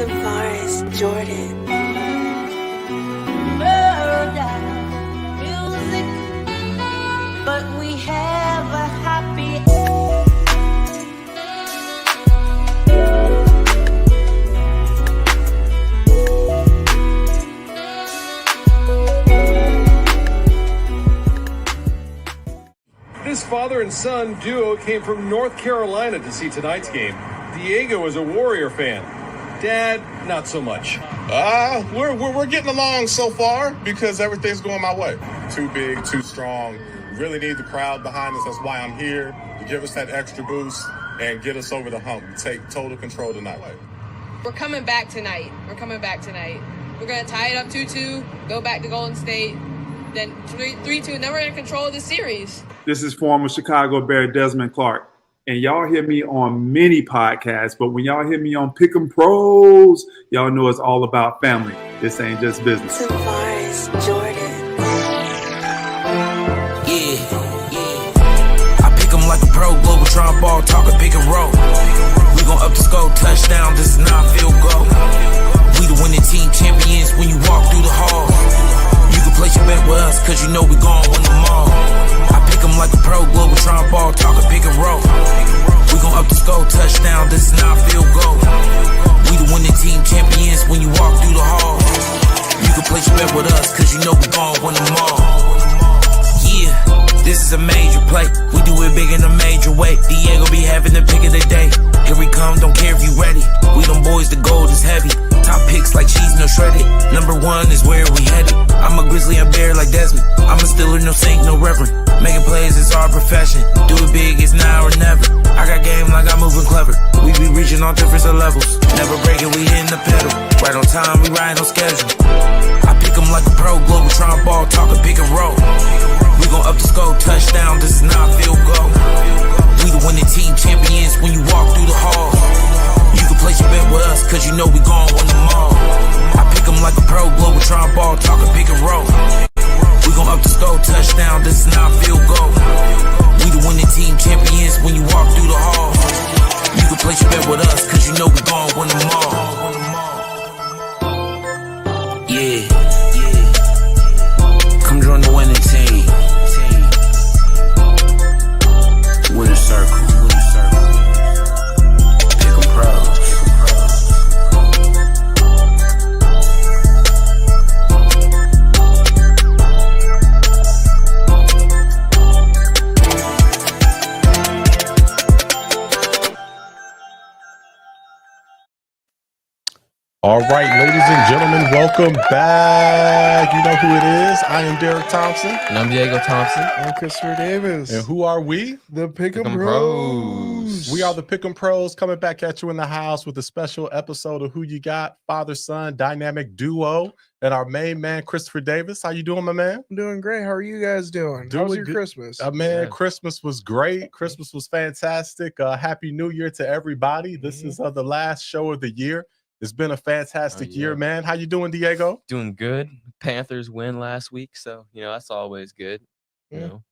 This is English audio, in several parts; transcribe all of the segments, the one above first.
Tavares Jordan. Music, but we have a happy This father and son duo came from North Carolina to see tonight's game. Diego is a Warrior fan. Dad, not so much. We're getting along so far because everything's going my way. Too big, too strong. Really need the crowd behind us. That's why I'm here, to give us that extra boost and get us over the hump. Take total control tonight. We're coming back tonight. We're going to tie it up 2-2, go back to Golden State, then 3-2, and then we're going to control the series. This is former Chicago Bear Desmond Clark. And y'all hear me on many podcasts, but when y'all hear me on Pick'em Pros, y'all know it's all about family. This ain't just business. Tavares Jordan. I pick 'em like a pro, global trying ball, talking pick and roll. We gon' up the score, touchdown, this is not field goal. We the winning team, champions when you walk through the hall. You can place your bet with us, cause you know we gon' win them all. I pick 'em like a pro, global trying ball, talking pick and roll. We gon' up the score, touchdown, this is not field goal. We the winning team, champions when you walk through the hall. You can place your bet with us, cause you know we gon' win them all. Yeah, this is a major play. We do it big in a major way. Diego be having the pick of the day. Here we come, don't care if you ready. We them boys, the gold is heavy. Top picks like cheese, no shredded. Number one is where we headed. I'm a grizzly, a bear like Desmond. I'm a Steeler, no saint, no reverend. Making plays is our profession. Do it big, it's now or never. I got game like I'm moving clever. We be reaching all different levels. Never breaking, we hitting the pedal. Right on time, we ride on schedule. I pick 'em like a pro, global trying ball, talking pick and roll. We gon' up the score, touchdown, this is not field goal. We the winning team, champions when you walk through the hall. You can place your bet with us, cause you know we gon' win them all. I pick 'em like a pro, global trying ball, talking pick and roll. We gon' up the score, touchdown, this is not field goal. We the winning team, champions when you walk through the hall. You can place your bet with us, cause you know we gon' win them all. Yeah. Come join the winning team. Winner circle. Pick 'em pros. All right, ladies and gentlemen, welcome back. You know who it is. I am Derek Thompson. And I'm Diego Thompson. I'm Christopher Davis. And who are we? The Pick'em Pros. We are the Pick'em Pros, coming back at you in the house with a special episode of Who You Got, father-son dynamic duo, and our main man, Christopher Davis. How you doing, my man? I'm doing great. How are you guys doing? How was your Christmas? Man, Christmas was great. Christmas was fantastic. Happy New Year to everybody. This is the last show of the year. It's been a fantastic year, man. How you doing, Diego? Doing good. Panthers win last week, so that's always good. You know,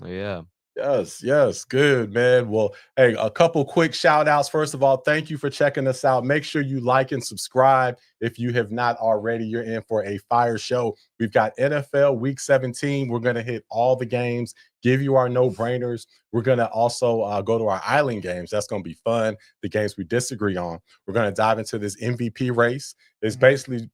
yeah. Yes, good, man. Well, hey, a couple quick shout outs. First of all, thank you for checking us out. Make sure you like and subscribe if you have not already. You're in for a fire show. We've got NFL Week 17. We're going to hit all the games, give you our no-brainers. We're going to also go to our island games. That's going to be fun, the games we disagree on. We're going to dive into this MVP race. It's basically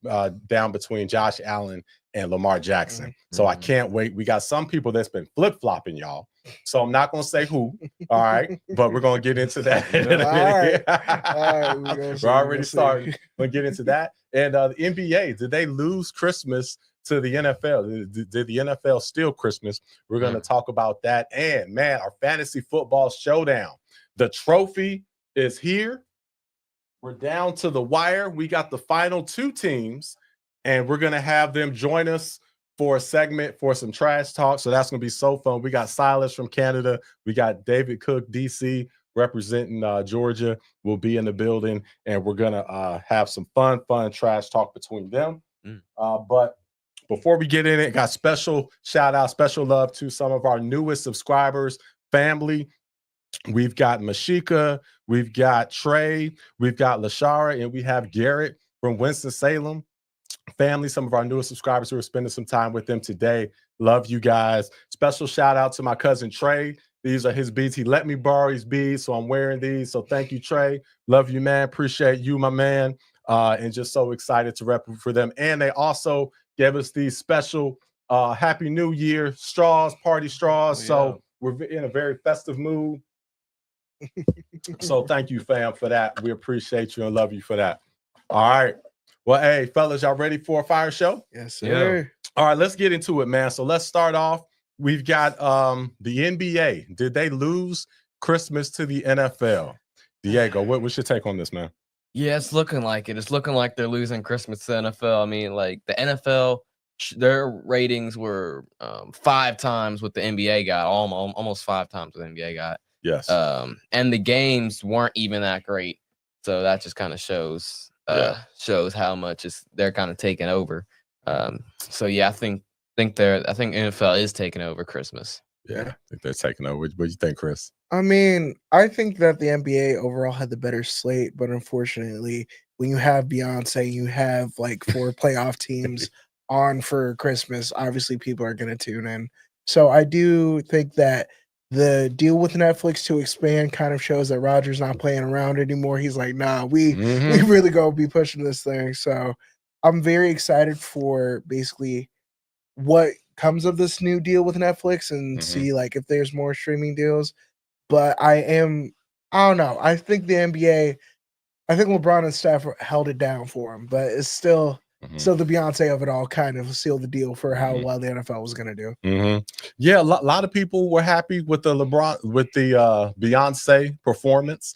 down between Josh Allen and Lamar Jackson. So I can't wait. We got some people that's been flip-flopping, y'all. So I'm not going to say who, all right? But we're going to get into that in a minute. All right. We're already starting. We'll get into that. And the NBA, did they lose Christmas to the NFL? Did the NFL steal Christmas? We're going to talk about that. And, man, our fantasy football showdown. The trophy is here. We're down to the wire. We got the final two teams, and we're going to have them join us for a segment for some trash talk. So that's going to be so fun. We got Silas from Canada. We got David Cook, DC, representing Georgia, will be in the building, and we're going to have some fun trash talk between them. But before we get in it, got special shout out, special love to some of our newest subscribers, family. We've got Mashika, we've got Trey, we've got Lashara, and we have Garrett from Winston-Salem. Family, some of our newest subscribers who are spending some time with them today. Love you guys. Special shout out to my cousin Trey. These are his beads. He let me borrow his beads, so I'm wearing these. So thank you, Trey. Love you, man. Appreciate you, my man. And just so excited to rep for them. And they also gave us these special Happy New Year straws, party straws. So we're in a very festive mood. So thank you, fam, for that. We appreciate you and love you for that. All right. Well, hey, fellas, y'all ready for a fire show? Yes, sir. All right, let's get into it, man. So let's start off. We've got the NBA. Did they lose Christmas to the NFL? Diego, what's your take on this, man? Yeah, it's looking like it. It's looking like they're losing Christmas to the NFL. I mean, like the NFL, their ratings were 5 times what the NBA got, almost 5 times what the NBA got. Yes. And the games weren't even that great. So that just kind of shows how much they're kind of taking over. So yeah, I think NFL is taking over Christmas. Yeah, I think they're taking over. What do you think, Chris? I mean, I think that the NBA overall had the better slate, but unfortunately, when you have Beyonce, you have like 4 playoff teams on for Christmas. Obviously, people are going to tune in. So I do think that the deal with Netflix to expand kind of shows that Roger's not playing around anymore. He's like, nah, we really gonna be pushing this thing. So I'm very excited for basically what comes of this new deal with Netflix and see like if there's more streaming deals. But I don't know. I think the NBA, I think LeBron and Steph held it down for him, but it's still the Beyonce of it all kind of sealed the deal for how well the NFL was going to do. Yeah, a lot of people were happy with the Beyonce performance.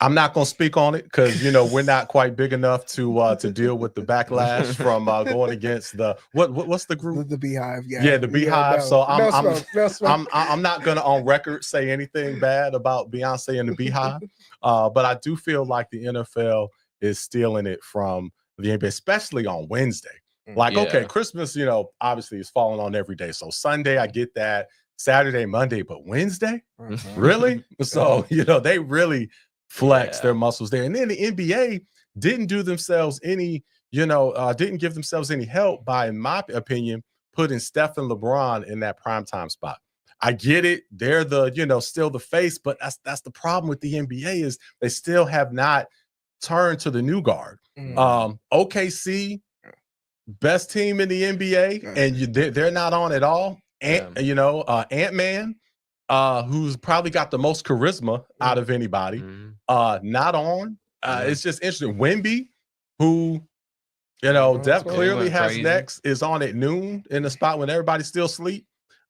I'm not going to speak on it because we're not quite big enough to deal with the backlash from going against the what's the group? The Beehive. Yeah, the Beehive. So I'm not going to on record say anything bad about Beyonce and the Beehive, but I do feel like the NFL is stealing it from the NBA, especially on Wednesday. Like, okay, Christmas, obviously is falling on every day. So Sunday, I get that. Saturday, Monday, but Wednesday? Really? So, they really flex their muscles there. And then the NBA didn't do themselves any, didn't give themselves any help by, in my opinion, putting Steph and LeBron in that primetime spot. I get it. They're the, still the face, but that's the problem with the NBA is they still have not turn to the new guard. OKC, best team in the NBA, and they're not on at all. And Ant-Man, who's probably got the most charisma out of anybody, not on. It's just interesting. Wemby, who Def clearly has next, is on at noon in the spot when everybody's still asleep.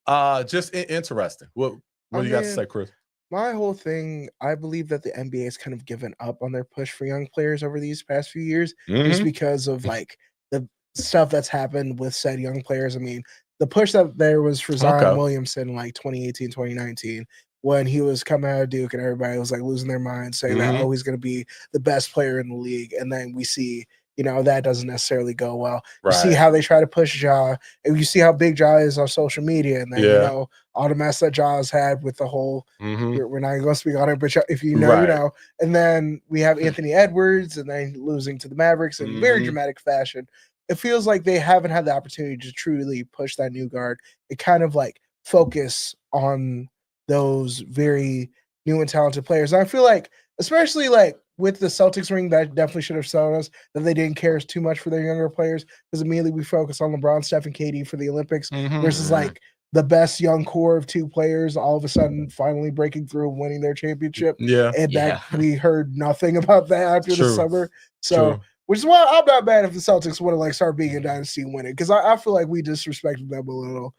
Just interesting. What do you got to say, Chris? My whole thing, I believe that the NBA has kind of given up on their push for young players over these past few years, just because of like the stuff that's happened with said young players. I mean, the push that there was for Zion Williamson in like 2018, 2019, when he was coming out of Duke and everybody was like losing their minds, saying that, he's going to be the best player in the league. And then we see, that doesn't necessarily go well. You see how they try to push Ja, and you see how big Ja is on social media, and then all the mess that Ja's had with the whole we're not going to speak on it, but if you know. And then we have Anthony Edwards, and then losing to the Mavericks in very dramatic fashion. It feels like they haven't had the opportunity to truly push that new guard. It kind of like focus on those very new and talented players. And I feel like, especially like with the Celtics ring, that definitely should have shown us that they didn't care too much for their younger players, because immediately we focus on LeBron, Steph, and KD for the Olympics versus like the best young core of 2 players all of a sudden finally breaking through and winning their championship. And that we heard nothing about that after the summer. So which is why I'm not mad if the Celtics want to like start being a dynasty and winning, because I feel like we disrespected them a little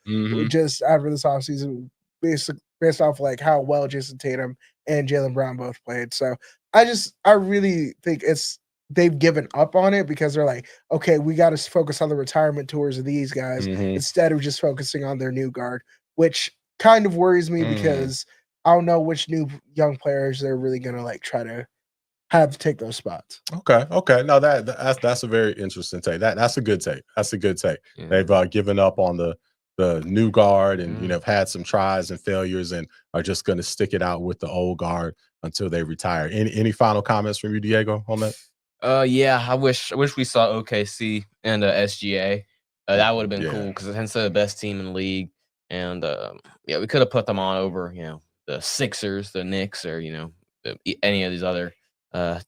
just after this offseason, based off like how well Jason Tatum and Jaylen Brown both played. So I really think they've given up on it because they're like, okay, we got to focus on the retirement tours of these guys instead of just focusing on their new guard, which kind of worries me because I don't know which new young players they're really going to like try to have to take those spots. Okay. No, that's a very interesting take. That's a good take. They've given up on the the new guard and have had some tries and failures and are just going to stick it out with the old guard until they retire. Any final comments from you, Diego, on that? Yeah, I wish we saw OKC and SGA. That would have been cool because it's the best team in the league, and yeah, we could have put them on over the Sixers, the Knicks, or any of these other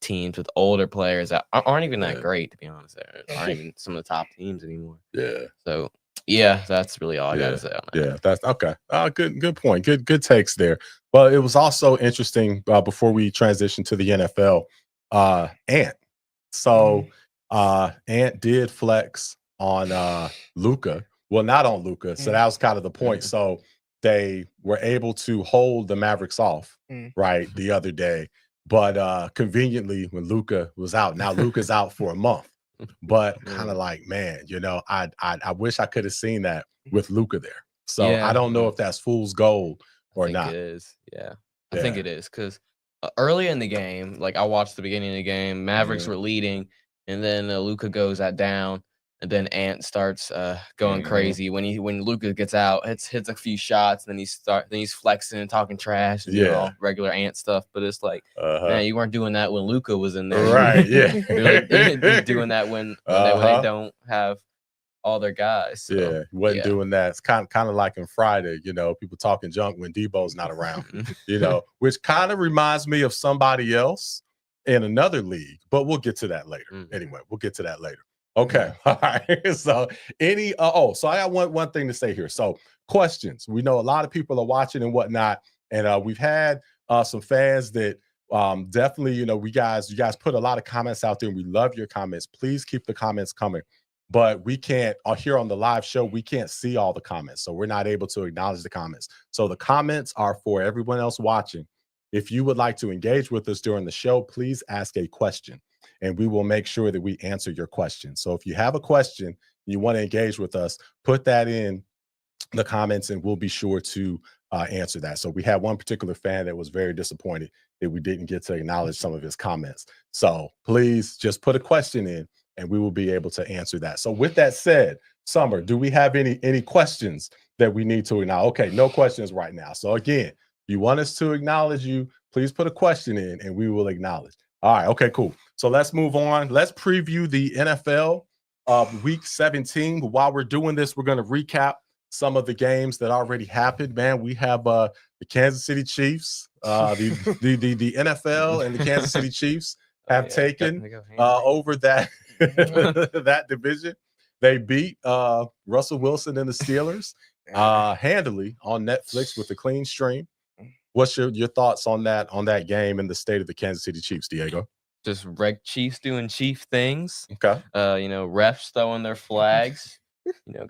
teams with older players that aren't even that great, to be honest. They aren't even some of the top teams anymore. Yeah. So yeah, that's really all I got to say on that. Yeah, that's okay. Good point. Good takes there. But it was also interesting before we transition to the NFL. Ant. So Ant did flex on Luka. Well, not on Luka. So that was kind of the point. So they were able to hold the Mavericks off right the other day. But conveniently, when Luka was out, now Luka's out for a month. But kind of like, man, I wish I could have seen that with Luka there. So I don't know if that's fool's gold or not. It is. Yeah. I think it is because early in the game, like I watched the beginning of the game, Mavericks were leading, and then Luka goes down, and then Ant starts going crazy. When Luka gets out, hits a few shots, and then he's flexing and talking trash and doing all regular Ant stuff. But it's like, man, you weren't doing that when Luka was in there, right? Yeah, they're doing that when they don't have all their guys. So, wasn't doing that. It's kind of like in Friday, people talking junk when Debo's not around, which kind of reminds me of somebody else in another league, but we'll get to that later. Anyway, we'll get to that later. Okay. All right. So so I got one thing to say here. So questions. We know a lot of people are watching and whatnot, and we've had some fans that definitely, you guys put a lot of comments out there, and we love your comments. Please keep the comments coming. But we can't, here on the live show, we can't see all the comments. So we're not able to acknowledge the comments. So the comments are for everyone else watching. If you would like to engage with us during the show, please ask a question, and we will make sure that we answer your question. So if you have a question, you want to engage with us, put that in the comments, and we'll be sure to answer that. So we had one particular fan that was very disappointed that we didn't get to acknowledge some of his comments. So please just put a question in, and we will be able to answer that. So with that said, Summer, do we have any questions that we need to acknowledge? Okay, no questions right now. So again, if you want us to acknowledge you, please put a question in and we will acknowledge. All right, okay, cool. So let's move on. Let's preview the NFL Week 17. But while we're doing this, we're going to recap some of the games that already happened. Man, we have the Kansas City Chiefs, the NFL and the Kansas City Chiefs have taken over that that division. They beat Russell Wilson and the Steelers handily on Netflix with a clean stream. What's your thoughts on that game and the state of the Kansas City Chiefs, Diego? Just reg Chiefs doing Chief things. Okay. Refs throwing their flags.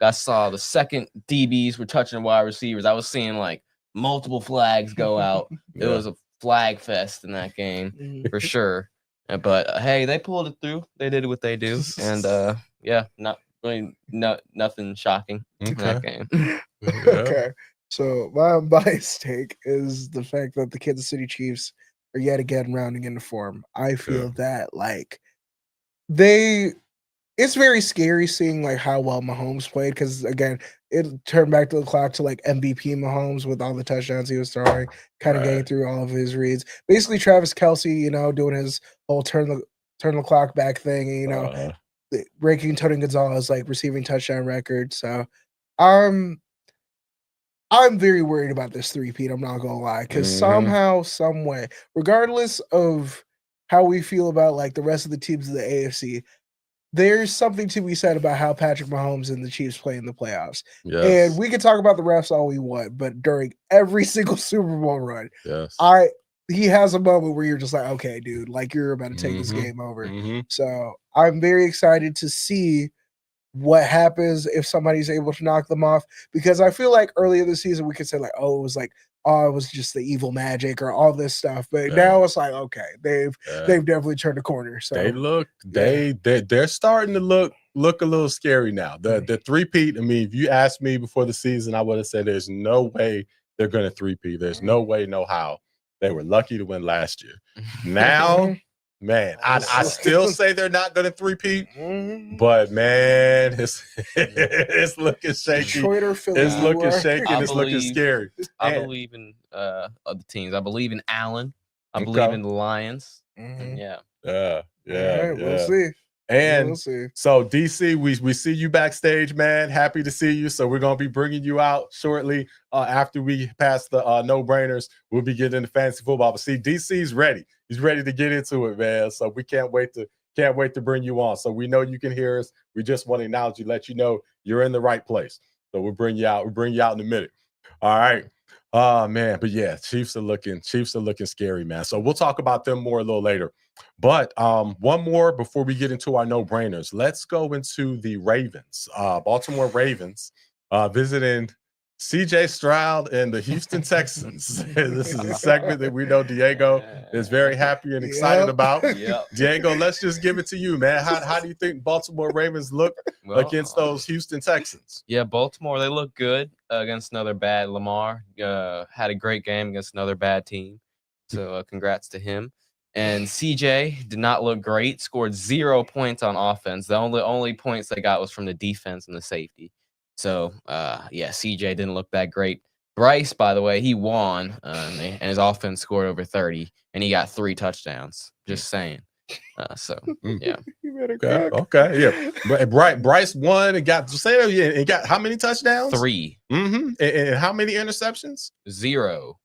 I saw the second DBs were touching wide receivers. I was seeing like multiple flags go out. It was a flag fest in that game for sure. But hey, they pulled it through. They did what they do, and not really nothing shocking in that game. Okay, so my biased take is the fact that the Kansas City Chiefs are yet again rounding into form. I feel that it's very scary seeing like how well Mahomes played, because again, it turned back to the clock to like MVP Mahomes with all the touchdowns he was throwing, kind of getting through all of his reads. Basically, Travis Kelce, doing his whole turn the clock back thing, breaking Tony Gonzalez like receiving touchdown record. So I'm very worried about this three-peat, I'm not gonna lie, because somehow, some way, regardless of how we feel about like the rest of the teams of the AFC, there's something to be said about how Patrick Mahomes and the Chiefs play in the playoffs. Yes. And we can talk about the refs all we want, but during every single Super Bowl run, he has a moment where you're just like, okay, dude, like you're about to take this game over. So I'm very excited to see what happens if somebody's able to knock them off, because I feel like earlier this season we could say like, it was just the evil magic or all this stuff, but now it's like, okay, they've definitely turned a corner. So they're starting to look a little scary now. The three-peat, I mean, if you asked me before the season, I would have said there's no way they're going to three-peat. There's no way, no how. They were lucky to win last year. Now man, I still say they're not going to three-peat, but man, it's looking shaky. Detroit or Philly, It's looking shaky. I And it's looking believe- scary. I believe in other teams. I believe in Allen. I believe in the Lions. And yeah. All right, we'll see. And We'll see. so DC, we see you backstage, man. Happy to see you. So we're gonna be bringing you out shortly after we pass the no-brainers. We'll be getting into fantasy football. But see, DC's ready. He's ready to get into it, man. So we can't wait to bring you on. So we know you can hear us. We just want to acknowledge you, let you know you're in the right place. So we'll bring you out. We'll bring you out in a minute. All right. Oh man, but yeah, Chiefs are looking scary, man. So we'll talk about them more a little later. But one more before we get into our no-brainers. Let's go into the Ravens. Baltimore Ravens visiting CJ Stroud and the Houston Texans. This is a segment that we know Diego is very happy and excited about. Diego, let's just give it to you, man. How do you think Baltimore Ravens look against those Houston Texans? Yeah, Baltimore, they look good against another bad Lamar. Had a great game against another bad team. So congrats to him. And CJ did not look great, scored 0 points on offense. The only points they got was from the defense and the safety. So, yeah, CJ didn't look that great. Bryce, by the way, he won, and his offense scored over 30, and he got 3 touchdowns. Just saying. So, yeah. Okay, yeah. But Bryce won and got and got how many touchdowns? 3. And how many interceptions? 0.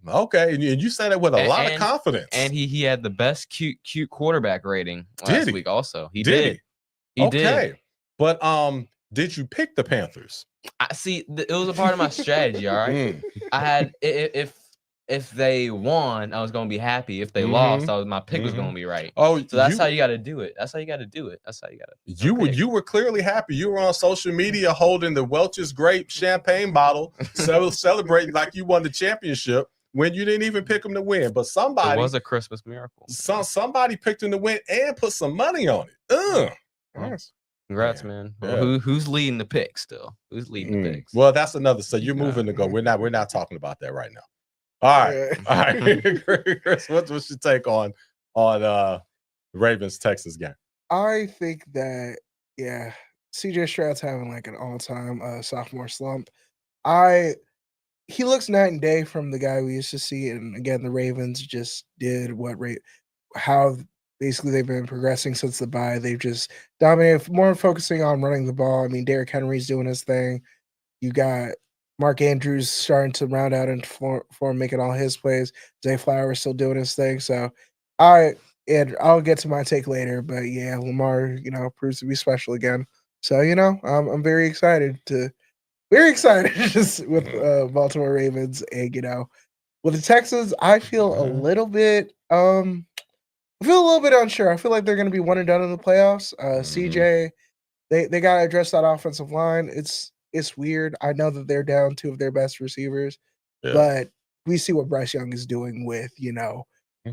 Okay, and you said that with a lot of confidence. And he had the best cute quarterback rating last week. Also, he did. He did. But did you pick the Panthers? I see. It was a part of my strategy. All right. I had if they won, I was gonna be happy. If they lost, my pick was gonna be right. Oh, so that's how you got to do it. That's how you got to do it. That's how you got to. You were clearly happy. You were on social media holding the Welch's Grape champagne bottle, celebrating like you won the championship when you didn't even pick them to win. But somebody, it was a Christmas miracle. Somebody picked them to win and put some money on it. Nice. Congrats, man. Well, who's leading the pick still? Who's leading the picks? Well, that's another. So you're moving to go. We're not talking about that right now. All right. Chris, what's your take on Ravens Texas game? I think that CJ Stroud's having like an all-time sophomore slump. He looks night and day from the guy we used to see, and again, the Ravens just did how basically they've been progressing since the bye. They've just dominated, more focusing on running the ball. I mean, Derrick Henry's doing his thing. You got Mark Andrews starting to round out into form, making all his plays. Zay Flowers still doing his thing. So I'll get to my take later. But yeah, Lamar, proves to be special again. So I'm very excited just with Baltimore Ravens, and with the Texans, I feel a little bit unsure. I feel like they're going to be one and done in the playoffs. CJ, they got to address that offensive line. It's weird. I know that they're down 2 of their best receivers, but we see what Bryce Young is doing with,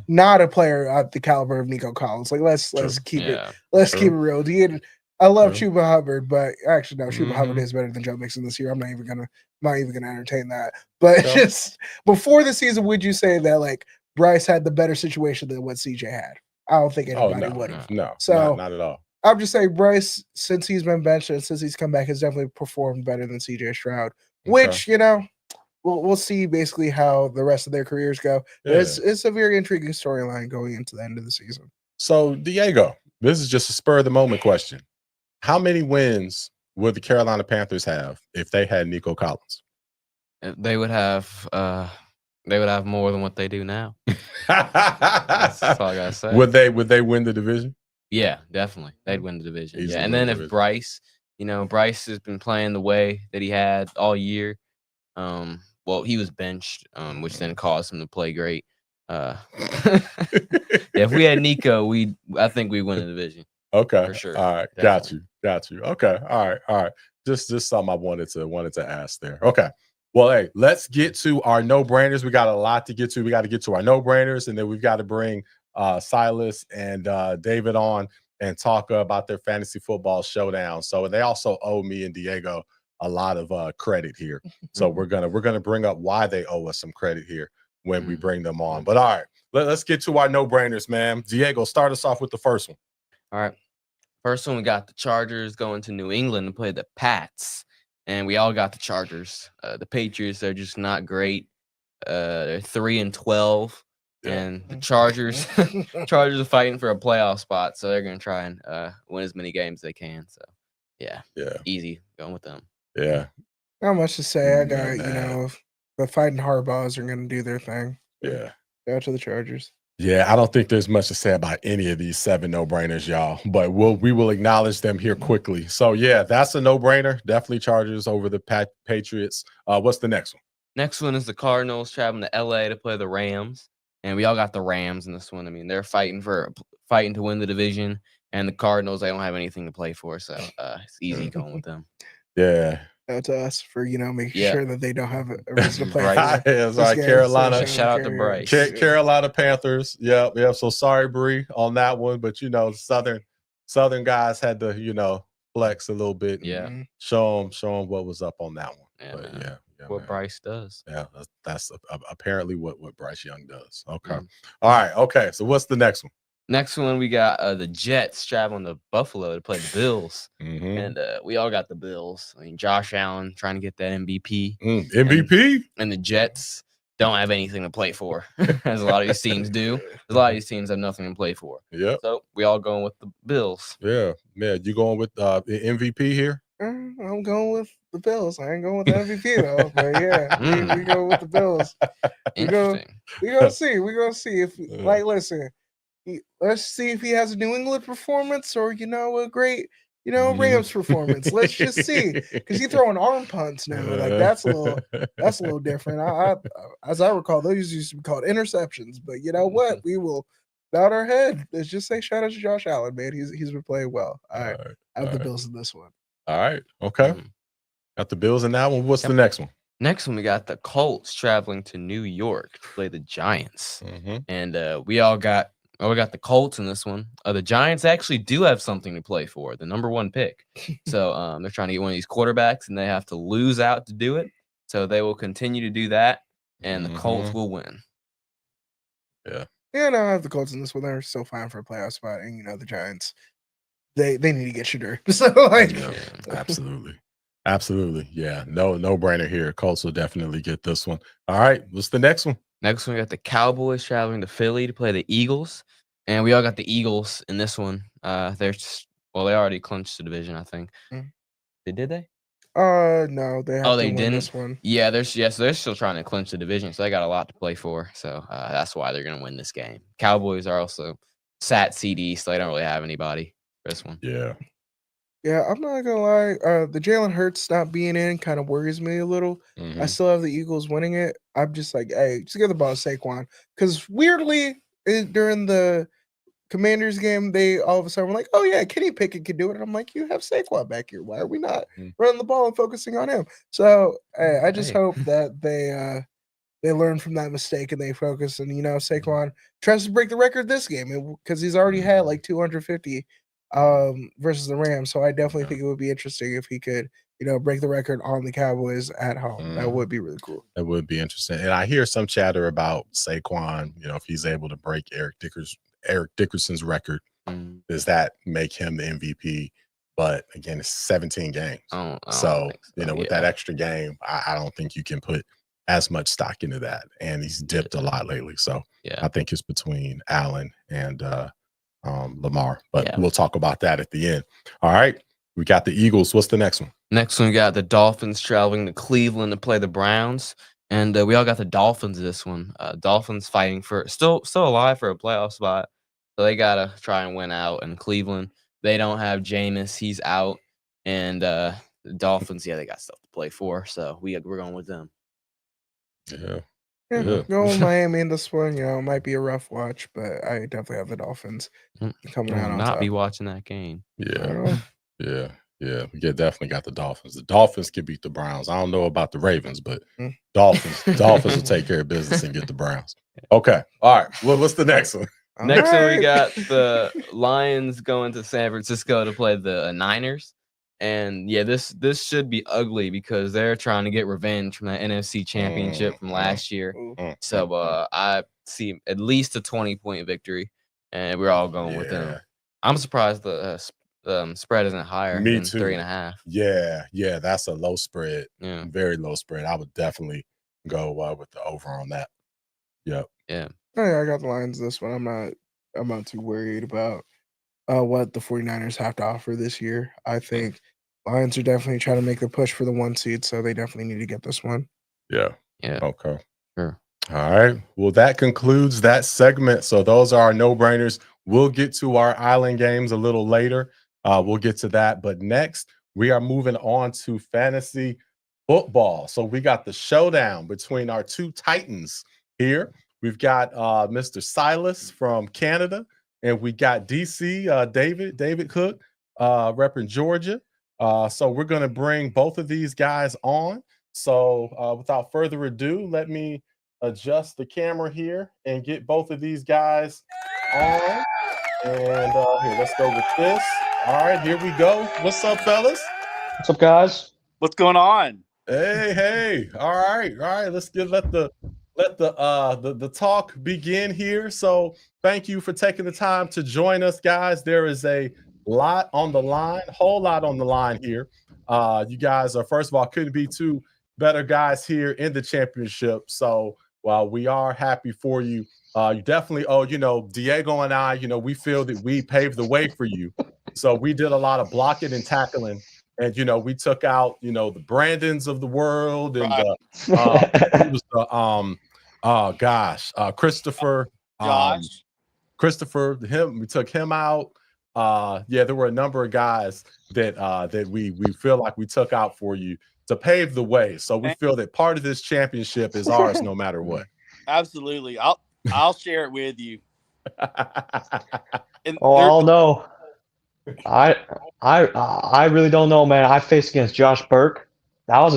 not a player at the caliber of Nico Collins. Like let's keep it real. I love Chuba Hubbard, but actually no, Chuba Hubbard is better than Joe Mixon this year. I'm not even gonna entertain that. But just before the season, would you say that like Bryce had the better situation than what CJ had? I don't think anybody would have. No, so not at all. I'm just saying Bryce, since he's been benched and since he's come back, has definitely performed better than CJ Stroud, which, we'll see basically how the rest of their careers go. Yeah. It's a very intriguing storyline going into the end of the season. So, Diego, this is just a spur of the moment question. How many wins would the Carolina Panthers have if they had Nico Collins? They would have more than what they do now. That's all I gotta say. Would they win the division? Yeah, definitely. They'd win the division. Easily. Yeah. And then if Bryce, Bryce has been playing the way that he had all year. Well, he was benched, which then caused him to play great. If we had Nico, I think we win the division. Okay. For sure. All right. Definitely. Got you. Okay. All right. Just something I wanted to ask there. Okay. Well, hey, let's get to our no-brainers. We got a lot to get to. We got to get to our no-brainers, and then we've got to bring Silas and David on and talk about their fantasy football showdown. So they also owe me and Diego a lot of credit here. So we're gonna bring up why they owe us some credit here when we bring them on. But all right, let's get to our no-brainers, man. Diego, start us off with the first one. All right. First one, we got the Chargers going to New England to play the Pats. And we all got the Chargers. The Patriots are just not great. They're 3-12. And the Chargers are fighting for a playoff spot. So they're going to try and win as many games as they can. So, yeah. Easy going with them. Yeah. Not much to say. I got, the fighting Harbaughs are going to do their thing. Yeah. Go to the Chargers. Yeah, I don't think there's much to say about any of these 7 no-brainers, y'all. But we will acknowledge them here quickly. So, yeah, that's a no-brainer. Definitely Chargers over the Patriots. What's the next one? Next one is the Cardinals traveling to L.A. to play the Rams. And we all got the Rams in this one. I mean, they're fighting to win the division. And the Cardinals, they don't have anything to play for. So, it's easy going with them. Yeah. Out to us for making sure that they don't have a reason to play. Right. That's right. Carolina. Shout out to Bryce. Carolina Panthers. Yep. So sorry, Bree, on that one. But Southern guys had to flex a little bit. Yeah. Show them what was up on that one. Yeah, but what Bryce does. Yeah, that's apparently what Bryce Young does. Okay. All right. Okay. So what's the next one? Next one, we got the Jets traveling to Buffalo to play the Bills. And we all got the Bills. I mean, Josh Allen trying to get that MVP. MVP? And the Jets don't have anything to play for, as a lot of these teams do. A lot of these teams have nothing to play for. Yeah. So we all going with the Bills. Yeah. Man, you going with MVP here? I'm going with the Bills. I ain't going with the MVP though. But yeah, we go with the Bills. We gonna see. We're gonna see if listen. Let's see if he has a New England performance or a great Rams performance. Let's just see, because he's throwing arm punts now. Like that's a little different. I as I recall, those used to be called interceptions. But you know what? We will nod our head. Let's just say shout out to Josh Allen, man. He's been playing well. All right. I have the Bills in this one. All right. Okay. Got the Bills in that one. What's the next one? Next one, we got the Colts traveling to New York to play the Giants, and we all got. Oh, we got the Colts in this one. The Giants actually do have something to play for, the number 1 pick. So they're trying to get one of these quarterbacks, and they have to lose out to do it. So they will continue to do that, and the Colts will win. Yeah. Yeah, no, I have the Colts in this one. They're still fine for a playoff spot, and the Giants, they need to get Shedeur. So absolutely, yeah. No brainer here. Colts will definitely get this one. All right, what's the next one? Next one, we got the Cowboys traveling to Philly to play the Eagles. And we all got the Eagles in this one. They already clinched the division, I think. Did they? No, they have to they win didn't? this one. Yeah, so they're still trying to clinch the division, so they got a lot to play for. So that's why they're going to win this game. Cowboys are also sat CD, so they don't really have anybody for this one. Yeah. Yeah, I'm not gonna lie. The Jalen Hurts not being in kind of worries me a little. I still have the Eagles winning it. I'm just like, hey, just give the ball to Saquon. Because weirdly, during the Commanders game, they all of a sudden were like, oh yeah, Kenny Pickett can do it. And I'm like, you have Saquon back here. Why are we not running the ball and focusing on him? So I just hope that they learn from that mistake and they focus. And Saquon tries to break the record this game because he's already had like 250. Versus the Rams. So I definitely think it would be interesting if he could, break the record on the Cowboys at home. That would be really cool. That would be interesting. And I hear some chatter about Saquon, if he's able to break Eric Dickerson's record, does that make him the MVP? But again, it's 17 games. So with that extra game, I don't think you can put as much stock into that. And he's dipped a lot lately. So I think it's between Allen and Lamar, but we'll talk about that at the end. All right, we got the Eagles. What's the next one? Next one, we got the Dolphins traveling to Cleveland to play the Browns, and we all got the Dolphins this one. Dolphins fighting for still alive for a playoff spot, so they gotta try and win out. And Cleveland, they don't have Jameis, he's out, and the Dolphins, they got stuff to play for, so we're going with them. Yeah, going with Miami in this one, it might be a rough watch, but I definitely have the Dolphins coming out on top. Be watching that game. Yeah. We definitely got the Dolphins. The Dolphins can beat the Browns. I don't know about the Ravens, but Dolphins will take care of business and get the Browns. Okay. All right. What's the next one? Next one, we got the Lions going to San Francisco to play the Niners. And yeah, this should be ugly because they're trying to get revenge from that NFC Championship from last year. So I see at least a 20-point victory, and we're all going with them. I'm surprised the spread isn't higher than 3.5. Yeah, that's a low spread. Yeah, very low spread. I would definitely go with the over on that. Yep. Yeah. Oh, yeah, I got the Lions this one. I'm not too worried about what the 49ers have to offer this year. I think Lions are definitely trying to make the push for the 1 seed, so they definitely need to get this one. Yeah. Yeah. Okay. Sure. All right. Well, that concludes that segment. So those are our no-brainers. We'll get to our island games a little later. We'll get to that. But next, we are moving on to fantasy football. So we got the showdown between our two titans here. We've got Mr. Silas from Canada, and we got DC David Cook repping Georgia. So we're going to bring both of these guys on. So without further ado, let me adjust the camera here and get both of these guys on. And here, let's go with this. All right, here we go. What's up, fellas? What's up, guys? What's going on? Hey. All right. Let's let the talk begin here. So thank you for taking the time to join us, guys. There is a lot on the line, whole lot on the line here. You guys are, first of all, couldn't be two better guys here in the championship. So while we are happy for you, you definitely, Diego and I, we feel that we paved the way for you. So we did a lot of blocking and tackling. And, we took out, the Brandons of the world and Christopher. Christopher, we took him out. There were a number of guys that we feel like we took out for you to pave the way. So we feel that part of this championship is ours no matter what. Absolutely. I'll share it with you. I'll know. I really don't know, man. I faced against Josh Burke. That was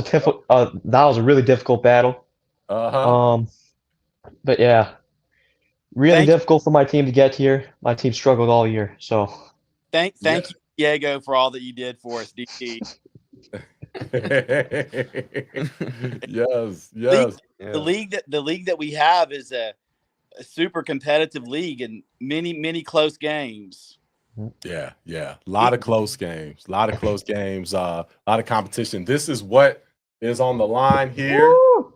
a really difficult battle. But yeah, really difficult for my team to get here. My team struggled all year. So thank you, Diego, for all that you did for us, DT. Yes. The league that we have is a super competitive league and many close games. Yeah. A lot of close games, a lot of competition. This is what is on the line here. Woo!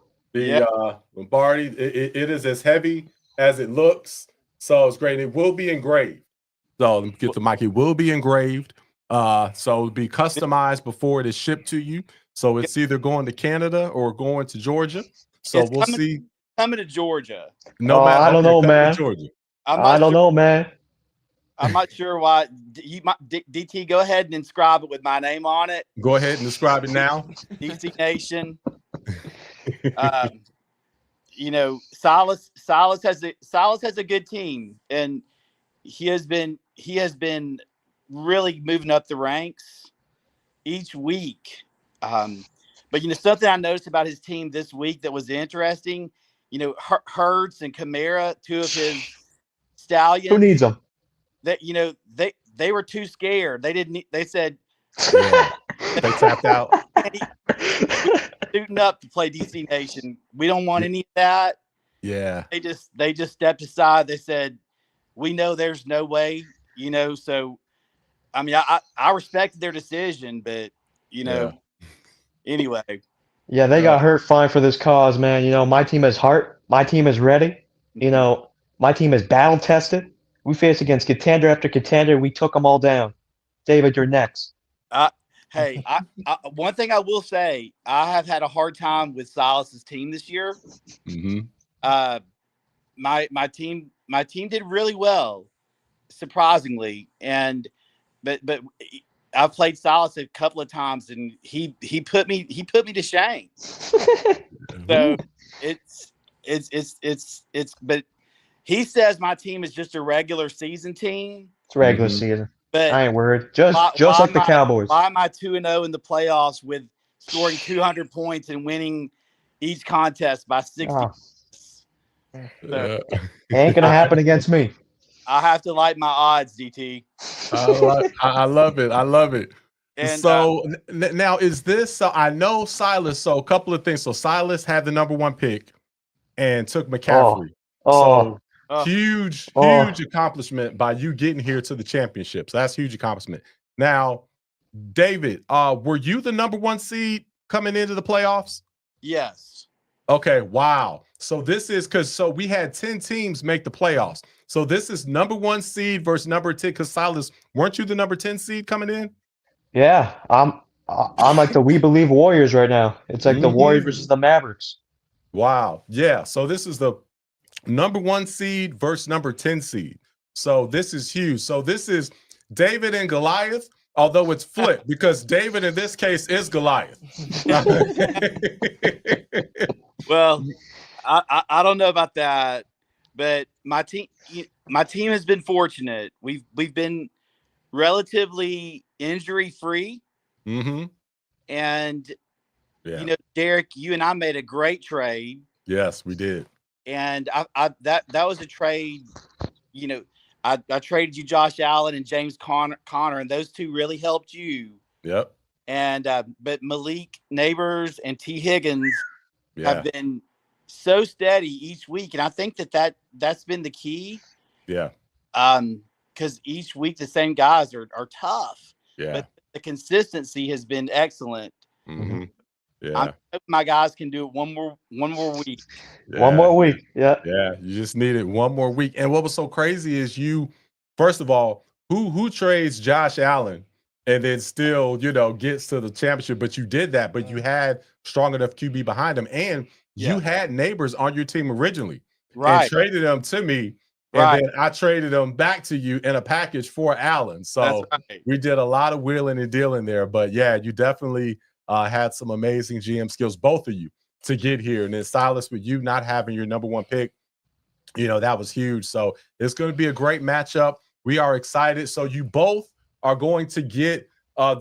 Lombardi, it is as heavy as it looks. So it's great. It will be engraved. So let me get the mic. It will be engraved. So it'll be customized before it is shipped to you. So it's either going to Canada or going to Georgia. So we'll see. Coming to Georgia. I don't know, man. Georgia. I don't know, man. I'm not sure why. DT, go ahead and inscribe it with my name on it. Go ahead and describe it now. DC Nation. Silas has a good team, and he has been really moving up the ranks each week. But something I noticed about his team this week that was interesting. Hurts and Kamara, two of his stallions. Who needs them? That they were too scared. They said they tapped out. Suiting up to play DC Nation. We don't want any of that. Yeah. They just stepped aside. They said, we know there's no way, so I mean I respected their decision, but anyway. Yeah, they got hurt fine for this cause, man. My team has heart. My team is ready. My team is battle tested. We faced against contender after contender. We took them all down. David, you're next. Hey, one thing I will say, I have had a hard time with Silas's team this year. Mm-hmm. My team did really well, surprisingly, but I've played Silas a couple of times, and he put me to shame. So it's but he says my team is just a regular season team. It's regular season. But I ain't worried. Just like the Cowboys. Why am I 2-0 in the playoffs with scoring 200 points and winning each contest by 60? So, ain't gonna happen against me. I have to like my odds, DT. I love it. And so now is this? So I know Silas. So a couple of things. So Silas had the number 1 pick and took McCaffrey. So huge accomplishment by you getting here to the championship. So that's huge accomplishment. Now, David, were you the number 1 seed coming into the playoffs? yes. Okay, wow. So this is so we had 10 teams make the playoffs. So this is number 1 seed versus number 10. Because Silas, weren't you the number 10 seed coming in? Yeah, I'm like the We Believe Warriors right now. It's like the Warriors versus the Mavericks. Wow. Yeah. So this is the number 1 seed versus number 10 seed. So this is huge. So this is David and Goliath, although it's flipped because David in this case is Goliath. Well, I don't know about that, but my team has been fortunate. We've been relatively injury free, and Derek, you and I made a great trade. Yes, we did. And that was a trade. I traded you Josh Allen and James Conner, and those two really helped you. Yep. And but Malik Neighbors and T. Higgins have been so steady each week, and I think that's been the key. Yeah. Because each week the same guys are tough. Yeah. But the consistency has been excellent. Yeah. I hope my guys can do it one more week. Yeah. One more week. Yeah. Yeah. You just needed one more week. And what was so crazy is first of all, who trades Josh Allen and then still, gets to the championship, but you did that, but you had strong enough QB behind him, and you had Neighbors on your team originally. Right. And traded them to me. And then I traded them back to you in a package for Allen. So we did a lot of wheeling and dealing there. But yeah, you definitely had some amazing GM skills, both of you, to get here. And then Silas, with you not having your number 1 pick, that was huge. So it's going to be a great matchup. We are excited. So you both are going to get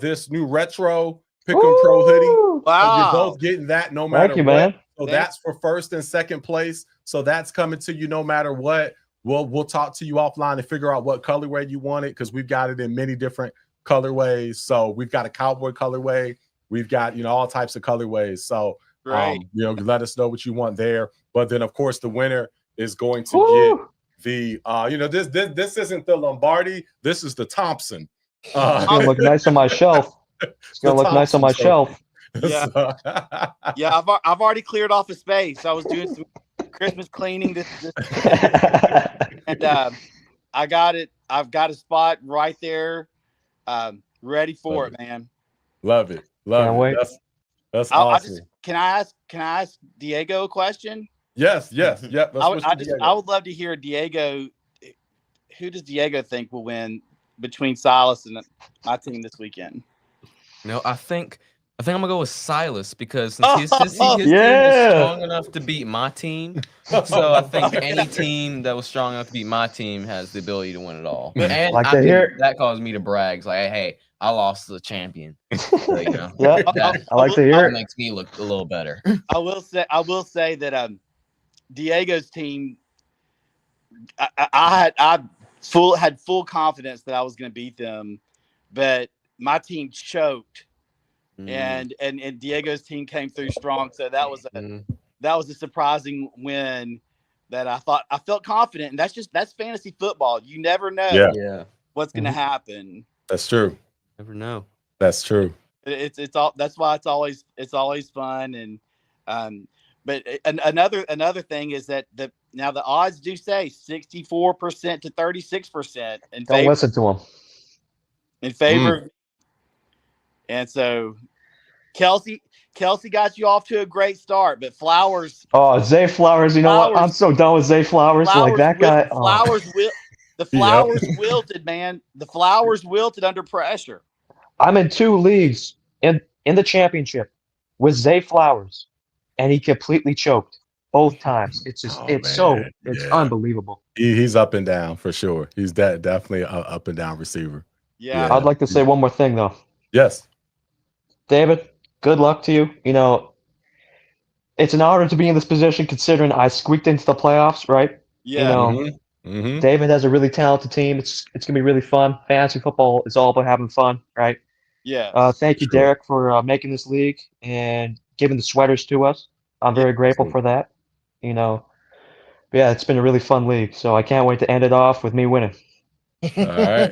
this new retro Pick'em Pro hoodie. Wow. So you're both getting that no matter Thank you, what. man. So that's for first and second place. So that's coming to you no matter what. We'll talk to you offline and figure out what colorway you want it, because we've got it in many different colorways. So we've got a cowboy colorway. We've got, all types of colorways. So, let us know what you want there. But then, of course, the winner is going to get the, this isn't the Lombardi. This is the Thompson. It's going to look nice on my shelf. It's going to look nice on my shelf. Yeah. Yeah, I've already cleared off a space. I was doing some Christmas cleaning this and I got it. I've got a spot right there, ready for it, man. Love it. That's awesome. Can I ask Diego a question? Yes. Yep. I would love to hear Diego. Who does Diego think will win between Silas and my team this weekend? I think I'm gonna go with Silas, because his team is strong enough to beat my team. So I think any team that was strong enough to beat my team has the ability to win it all. And that caused me to brag. It's like, hey, I lost to the champion. So, I like to hear it. Makes me look a little better. I will say that Diego's team, I had full confidence that I was going to beat them, but my team choked. And Diego's team came through strong, so that was a surprising win that I felt confident, and that's fantasy football. You never know what's going to happen. That's true. Never know. That's true. It's all. That's why it's always fun. And but another thing is that the odds do say 64% to 36% in favor. Don't listen to them. In favor. And so Kelsey got you off to a great start, but Flowers. Oh, Zay Flowers. What? I'm so done with Zay Flowers. Like that guy. The Flowers wilted, man. The Flowers wilted under pressure. I'm in 2 leagues in the championship with Zay Flowers, and he completely choked both times. It's just it's unbelievable. He's up and down for sure. He's definitely an up and down receiver. Yeah. I'd like to say one more thing though. Yes. David, good luck to you. It's an honor to be in this position considering I squeaked into the playoffs, right? Yeah. David has a really talented team. It's going to be really fun. Fantasy football is all about having fun, right? Yeah. Thank you, Derek, for making this league and giving the sweaters to us. I'm very grateful for that. Yeah, it's been a really fun league, so I can't wait to end it off with me winning. All right.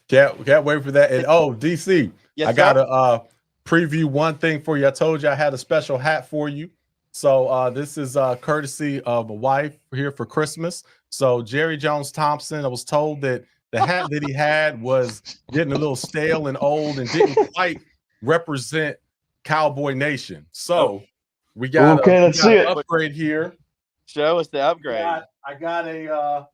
can't wait for that. And DC, Yes, I gotta preview one thing for you. I told you I had a special hat for you. So this is courtesy of a wife here for Christmas. So Jerry Jones Thompson, I was told that the hat that he had was getting a little stale and old and didn't quite represent Cowboy Nation. So we got let's see it. Upgrade here. Show us the upgrade. I got a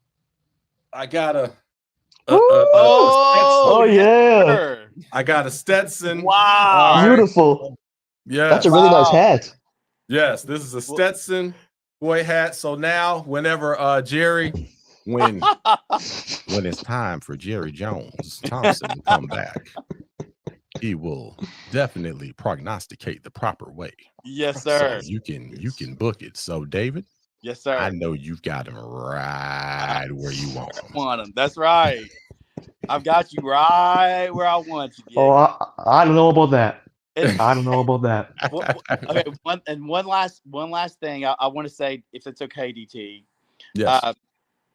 oh yeah! I got a Stetson. Wow! Beautiful. Yeah, that's a really nice hat. Yes, this is a Stetson boy hat. So now, whenever Jerry, when it's time for Jerry Jones Thompson to come back, he will definitely prognosticate the proper way. Yes, sir. So you can book it. So David. Yes, sir. I know you've got him right where you want him. That's right. I've got you right where I want you. Diego. Oh, I don't know about that. I don't know about that. Okay. One last thing I want to say, if it's okay, DT. Yes.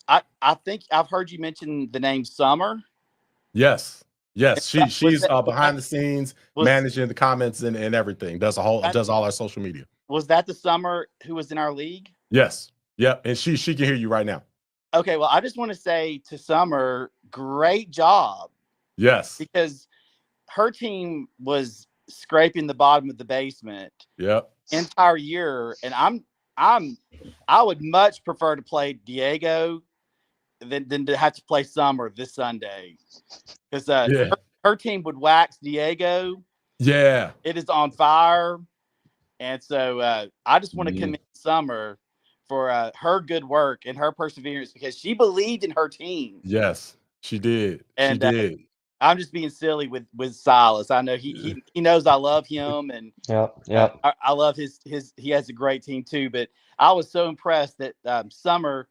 I think I've heard you mention the name Summer. Yes. She's behind the scenes, managing the comments and everything. Does all our social media. Was that the Summer who was in our league? Yes. Yep. And she can hear you right now. Okay. Well, I just want to say to Summer, great job. Yes. Because her team was scraping the bottom of the basement. Yep. Entire year, and I would much prefer to play Diego than to have to play Summer this Sunday, because her team would wax Diego. Yeah. It is on fire, and so I just want to commend Summer for her good work and her perseverance, because she believed in her team. Yes, she did. And she did. I'm just being silly with Silas. I know he knows I love him, and I love his. He has a great team too. But I was so impressed that Summer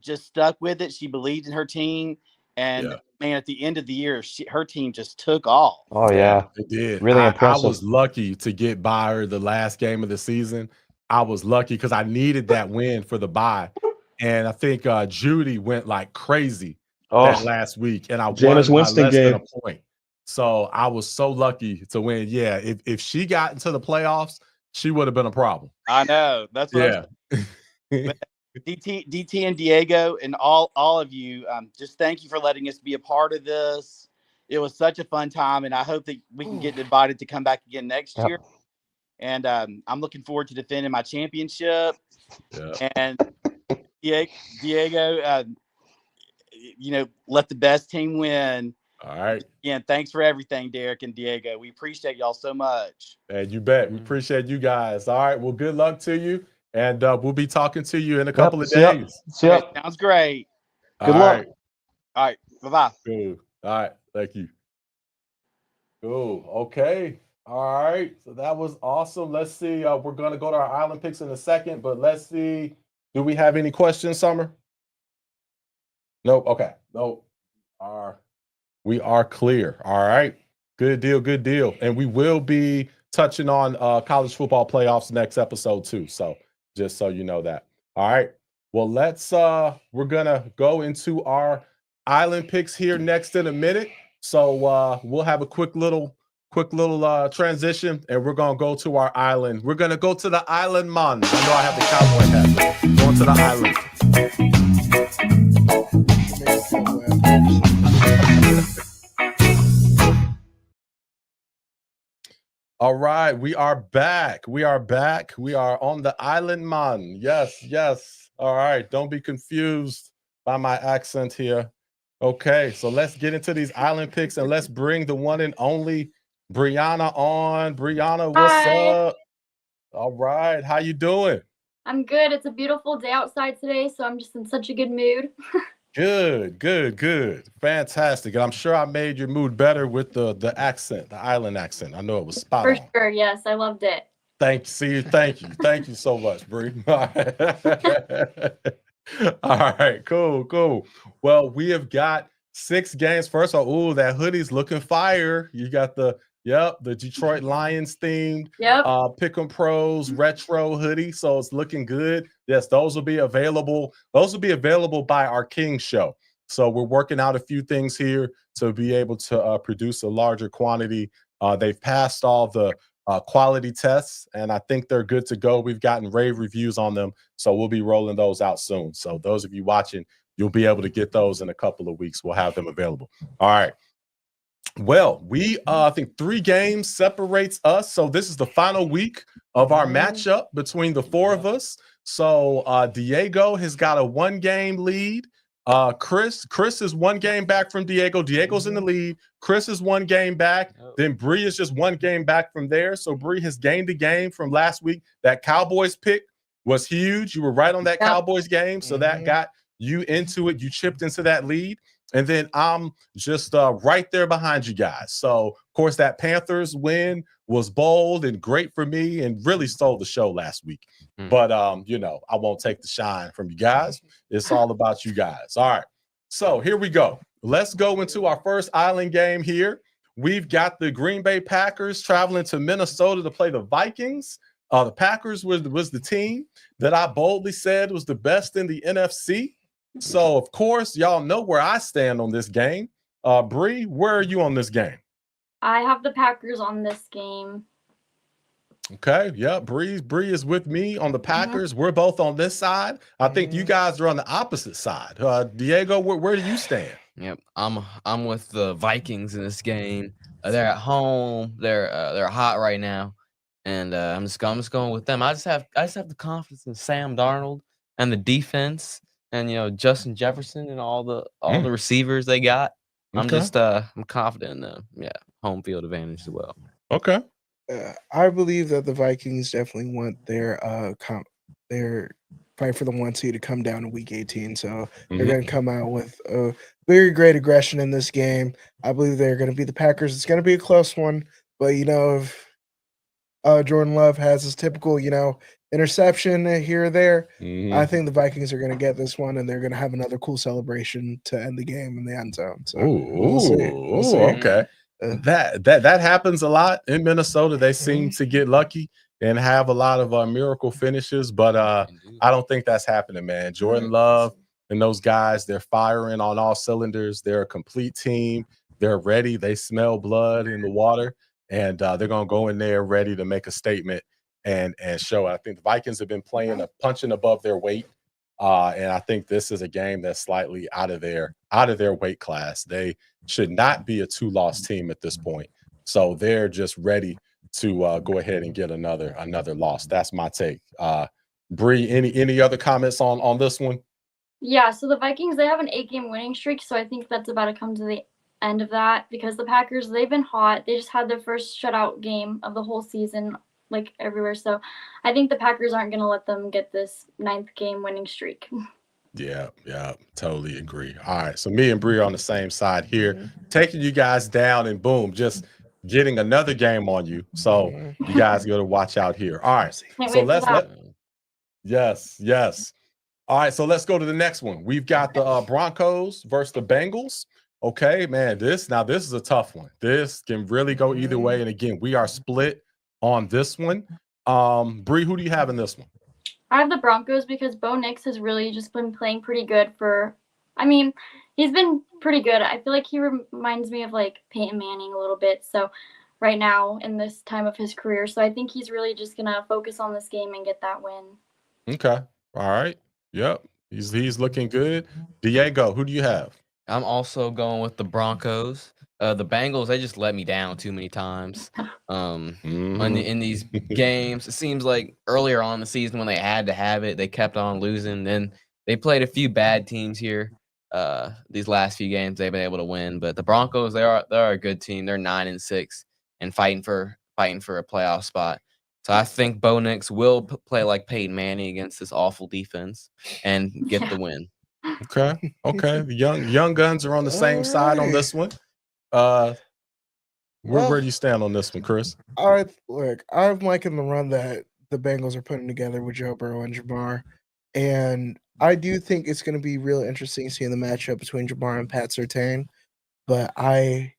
just stuck with it. She believed in her team, and man, at the end of the year, her team just took off. Oh yeah, it did. Really impressive. I was lucky to get by her the last game of the season. I was lucky because I needed that win for the bye, and I think Judy went like crazy that last week, and I Jameis won Winston by less game. than a point. So I was so lucky to win. Yeah, if she got into the playoffs, she would have been a problem. I know. That's what DT and Diego and all of you, just thank you for letting us be a part of this. It was such a fun time, and I hope that we can get invited to come back again next year. And I'm looking forward to defending my championship. Yeah. And Diego, let the best team win. All right. Again, thanks for everything, Derek and Diego. We appreciate y'all so much. And you bet. We appreciate you guys. All right. Well, good luck to you. And we'll be talking to you in a couple of days. Okay, sounds great. Good luck. Right. All right. Bye-bye. Cool. All right. Thank you. Cool. Okay. All right. So that was awesome. Let's see. We're going to go to our island picks in a second, but let's see. Do we have any questions, Summer? Nope. Okay. Nope. We are clear. All right. Good deal. Good deal. And we will be touching on college football playoffs next episode too. So just so you know that. All right. Well, we're going to go into our island picks here next in a minute. So we'll have a quick little transition, and we're going to go to our island. We're going to go to the island, man. I know I have the cowboy hat. Going to the island. All right, we are back. We are back. We are on the island, man. Yes, yes. All right, don't be confused by my accent here. Okay, so let's get into these island picks, and let's bring the one and only Bryanna on. Bryanna, what's up? All right, how you doing? I'm good. It's a beautiful day outside today, so I'm just in such a good mood. Good. Fantastic. And I'm sure I made your mood better with the accent, the island accent. I know it was spot on. For sure, yes. I loved it. Thank you so much, Bree. All right, cool. Well, we have got 6 games. First of all, that hoodie's looking fire. You got the Detroit Lions themed Pick'em Pros retro hoodie. So it's looking good. Yes, those will be available. Those will be available by our King show. So we're working out a few things here to be able to produce a larger quantity. They've passed all the quality tests, and I think they're good to go. We've gotten rave reviews on them, so we'll be rolling those out soon. So those of you watching, you'll be able to get those in a couple of weeks. We'll have them available. All right. Well, we I think 3 games separates us. So this is the final week of our matchup between the 4 of us. So Diego has got a 1-game lead. Chris is 1 game back from Diego. Diego's in the lead. Chris is 1 game back. Then Bree is just 1 game back from there. So Bree has gained a game from last week. That Cowboys pick was huge. You were right on that Cowboys game. So that got you into it. You chipped into that lead. And then I'm just right there behind you guys. So, of course, that Panthers win was bold and great for me and really stole the show last week. But, you know, I won't take the shine from you guys. It's all about you guys. All right. So here we go. Let's go into our first island game here. We've got the Green Bay Packers traveling to Minnesota to play the Vikings. The Packers was the team that I boldly said was the best in the NFC. So, of course, y'all know where I stand on this game. Bree, where are you on this game? I have the Packers on this game. Okay, yeah, Bree is with me on the Packers. We're both on this side. I think you guys are on the opposite side. Diego, where do you stand? Yep, I'm with the Vikings in this game. They're at home. They're hot right now, and I'm just going with them. I just have the confidence in Sam Darnold and the defense. And you know, Justin Jefferson and all the receivers they got. I'm confident in them. Yeah, home field advantage as well. Okay. I believe that the Vikings definitely want their fight for the 1 seed to come down in Week 18. So they're going to come out with a very great aggression in this game. I believe they're going to be the Packers. It's going to be a close one, but you know, if Jordan Love has his typical, you know, interception here or there, I think the Vikings are going to get this one, and they're going to have another cool celebration to end the game in the end zone. So we'll see. Okay. That happens a lot in Minnesota. They seem to get lucky and have a lot of miracle finishes, but I don't think that's happening, man. Jordan Love and those guys, they're firing on all cylinders. They're a complete team. They're ready. They smell blood in the water, and they're going to go in there ready to make a statement and show. I think the Vikings have been punching above their weight, and I think this is a game that's slightly out of their weight class. They should not be a 2-loss team at this point, so they're just ready to go ahead and get another loss. That's my take. Bree, any other comments on this one? Yeah, so the Vikings, they have an 8-game winning streak, so I think that's about to come to the end of that because the Packers, they've been hot. They just had their first shutout game of the whole season, like everywhere. So I think the Packers aren't going to let them get this 9th game winning streak. Yeah, totally agree. All right, so me and Bree are on the same side here, taking you guys down, and boom, just getting another game on you. So you guys got to watch out here. All right, so yes. All right, so let's go to the next one. We've got the Broncos versus the Bengals. Okay, man, this is a tough one. This can really go either way, and again, we are split on this one. Bree, who do you have in this one? I have the Broncos because Bo Nix has really just been playing pretty good he's been pretty good. I feel like he reminds me of like Peyton Manning a little bit. So right now in this time of his career. So I think he's really just going to focus on this game and get that win. Okay. All right. Yep. He's looking good. Diego, who do you have? I'm also going with the Broncos. The Bengals, they just let me down too many times. In these games, it seems like earlier on in the season when they had to have it, they kept on losing. Then they played a few bad teams here. These last few games they've been able to win, but the Broncos, they're a good team. They're 9-6 and fighting for a playoff spot. So I think Bo Nix will play like Peyton Manning against this awful defense and get the win. Okay. The young guns are on the same side on this one. Where do you stand on this one, Chris? I'm liking the run that the Bengals are putting together with Joe Burrow and Jamar. And I do think it's going to be real interesting seeing the matchup between Ja'Marr and Pat Surtain. But I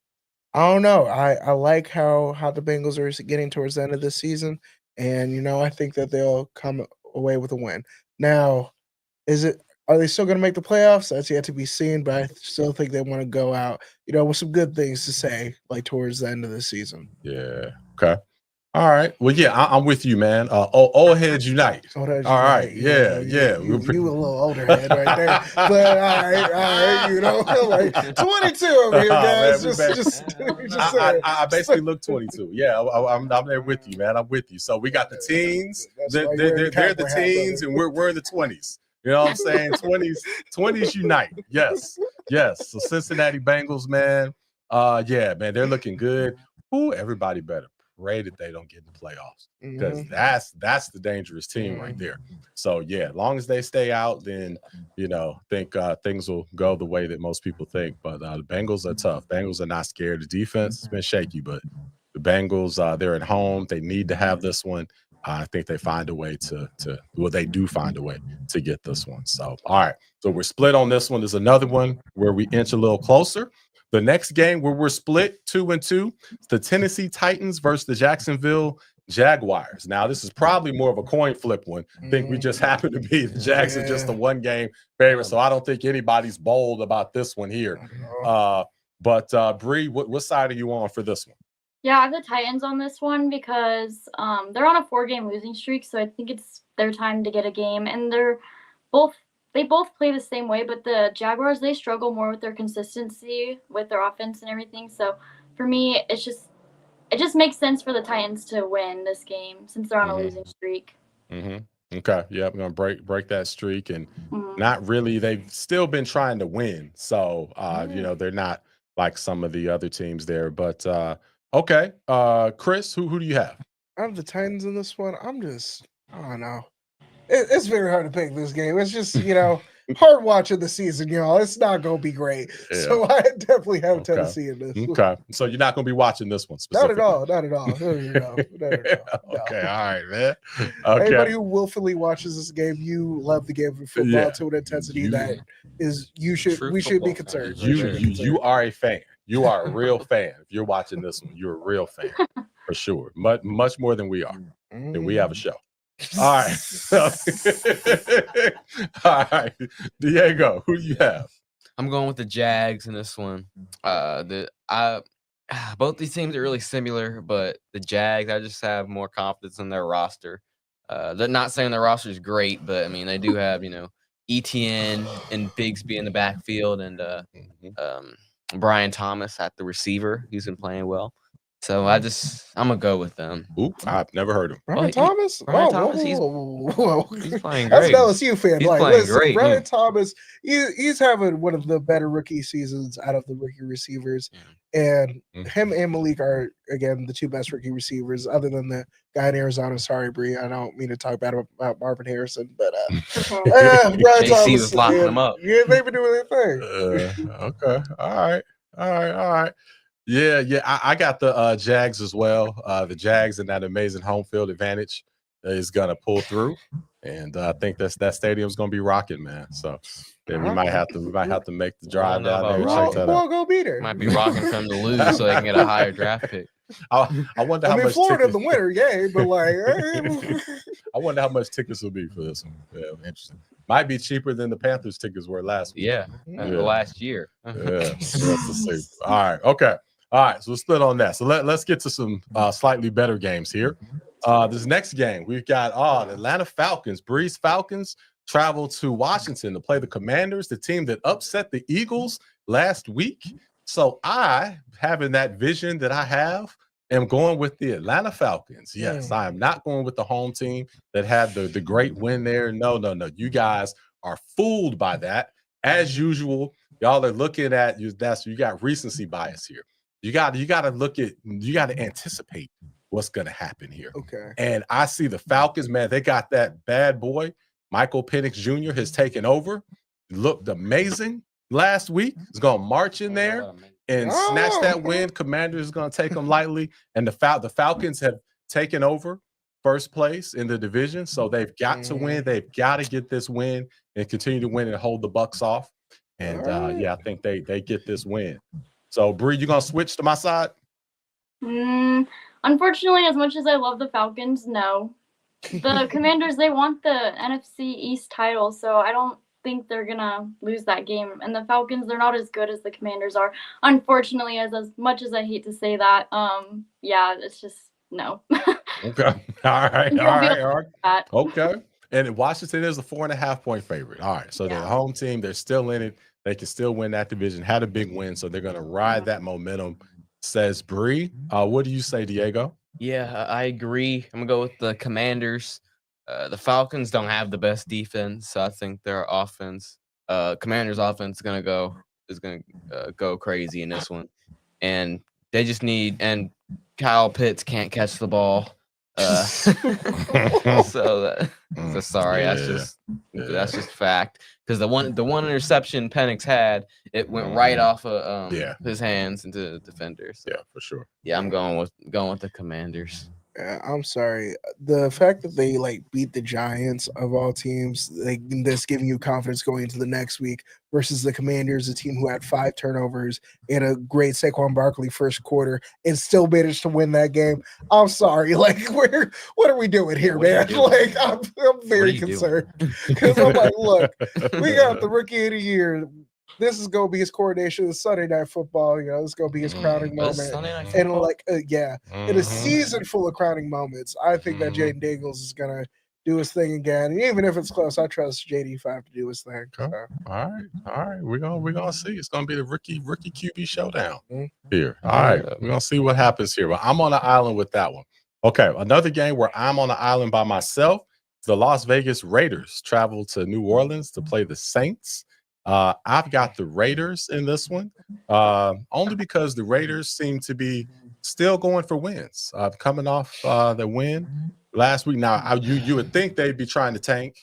don't know. I like how the Bengals are getting towards the end of this season, and I think that they'll come away with a win. Now, are they still going to make the playoffs? That's yet to be seen, but I still think they want to go out, with some good things to say, like towards the end of the season. Yeah. Okay. All right. Well, yeah, I'm with you, man. Old heads unite. All right. Yeah. You a little older head right there, but all right. Like 22 over here, guys. Man, I basically look 22. Yeah, I'm there with you, man. I'm with you. So we got the teens. They're the teens, and we're in the 20s. You know what I'm saying? 20s unite. Yes. So Cincinnati Bengals, man. Yeah, man, they're looking good. Ooh, everybody better pray that they don't get in the playoffs, because that's the dangerous team right there. So yeah, as long as they stay out, then think things will go the way that most people think. But the Bengals are tough. Bengals are not scared. The defense has been shaky, but the Bengals, they're at home. They need to have this one. I think they find a way they do find a way to get this one. So all right, so we're split on this one. There's another one where we inch a little closer. The next game where we're split 2-2, the Tennessee Titans versus the Jacksonville Jaguars. Now, this is probably more of a coin flip one. I think we just happen to be the Jags are just a one-game favorite, so I don't think anybody's bold about this one here. But Bree, what side are you on for this one? Yeah, I have the Titans on this one because they're on a 4-game losing streak, so I think it's their time to get a game. And they both play the same way, but the Jaguars, they struggle more with their consistency with their offense and everything. So for me, it just makes sense for the Titans to win this game since they're on a losing streak. Okay. Yeah, I'm gonna break that streak, and not really. They've still been trying to win, so they're not like some of the other teams there. But okay, Chris, who do you have? I have the Titans in this one. I don't know. It's very hard to pick this game. It's just, hard watching the season, y'all. It's not going to be great. Yeah. So I definitely have Tennessee in this. Okay. So you're not going to be watching this one specifically? Not at all. No. Okay. All right, man. Okay. Anybody who willfully watches this game, you love the game of football to an intensity we should be concerned. You are a fan. You are a real fan. If you're watching this one, you're a real fan for sure. Much more than we are. And we have a show. All right. All right. Diego, who do you have? I'm going with the Jags in this one. Both these teams are really similar, but the Jags, I just have more confidence in their roster. They're not saying their roster is great, but I mean they do have, ETN and Bigsby in the backfield, and Brian Thomas at the receiver. He's been playing well. So I'm gonna go with them. Ooh, I've never heard of him. Brian Thomas? Brian Thomas, he's playing great. That's an LSU fan. He's playing great. Brian Thomas, he's having one of the better rookie seasons out of the rookie receivers. And him and Malik are, again, the two best rookie receivers, other than the guy in Arizona. Sorry, Bree. I don't mean to talk bad about Marvin Harrison, but Brian Thomas was locking him up. Yeah, they've been doing their thing. Okay. All right. Yeah. I got the Jags as well. The Jags and that amazing home field advantage is gonna pull through, and I think that stadium's gonna be rocking, man. So we might have to make the drive down there and check that out. Go beat her. Might be rocking for them to lose so they can get a higher draft pick. I wonder how much Florida in the winter, but like I wonder how much tickets will be for this one. Yeah, interesting. Might be cheaper than the Panthers tickets were last week. Yeah. Last year. Yeah. Let's see. All right. Okay. All right, so we'll split on that. So let's get to some slightly better games here. This next game, we've got the Atlanta Falcons. Breeze Falcons travel to Washington to play the Commanders, the team that upset the Eagles last week. So I, having that vision that I have, am going with the Atlanta Falcons. Yes, I am not going with the home team that had the great win there. No. You guys are fooled by that. As usual, y'all are looking at you got recency bias here. You got to anticipate what's going to happen here. Okay. And I see the Falcons, man, they got that bad boy. Michael Penix Jr. has taken over. Looked amazing last week. He's going to march in there and snatch that win. Commanders is going to take them lightly. And the Falcons have taken over first place in the division, so they've got to win. They've got to get this win and continue to win and hold the Bucks off. And yeah, I think they get this win. So Bree, you gonna switch to my side? Unfortunately, as much as I love the Falcons, no. The Commanders, they want the NFC East title, so I don't think they're gonna lose that game. And the Falcons, they're not as good as the Commanders are. Unfortunately, as much as I hate to say that, yeah, it's just no. Okay. All right. Okay. And Washington is a 4.5-point favorite. All right. So they're the home team. They're still in it. They can still win that division. Had a big win, so they're gonna ride that momentum. Says Bree. What do you say, Diego? Yeah, I agree. I'm gonna go with the Commanders. The Falcons don't have the best defense, so I think their offense, Commanders' offense, is gonna go crazy in this one, and they just need. And Kyle Pitts can't catch the ball, so sorry. That's just fact. Because the one interception Penix had, it went right off of his hands into the defender. So. Yeah, for sure. Yeah, I'm going with the Commanders. Yeah, I'm sorry. The fact that they beat the Giants of all teams, that's giving you confidence going into the next week versus the Commanders, a team who had 5 turnovers and a great Saquon Barkley first quarter and still managed to win that game. I'm sorry. What are we doing here, man? I'm very concerned because I'm like, look, we got the rookie of the year. This is gonna be his coronation of Sunday Night Football. This is gonna be his crowning moment, and in a season full of crowning moments, I think that Jaden Daniels is gonna do his thing again. And even if it's close, I trust JD5 to do his thing. Okay. So. All right. We're gonna see. It's gonna be the rookie QB showdown here. All right, we're gonna see what happens here. But I'm on the island with that one. Okay, another game where I'm on the island by myself. The Las Vegas Raiders travel to New Orleans to play the Saints. I've got the Raiders in this one, only because the Raiders seem to be still going for wins. Coming off the win last week. Now, you would think they'd be trying to tank,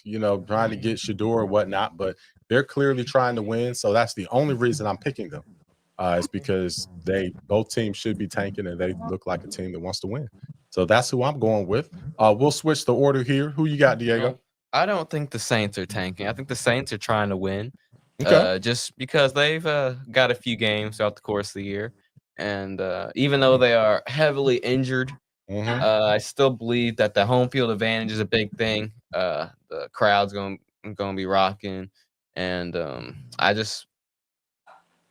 trying to get Shador or whatnot, but they're clearly trying to win. So that's the only reason I'm picking them. Is because both teams should be tanking and they look like a team that wants to win. So that's who I'm going with. We'll switch the order here. Who you got, Diego? I don't think the Saints are tanking. I think the Saints are trying to win. Okay. Just because they've got a few games throughout the course of the year. And even though they are heavily injured, I still believe that the home field advantage is a big thing. The crowd's going to be rocking. And this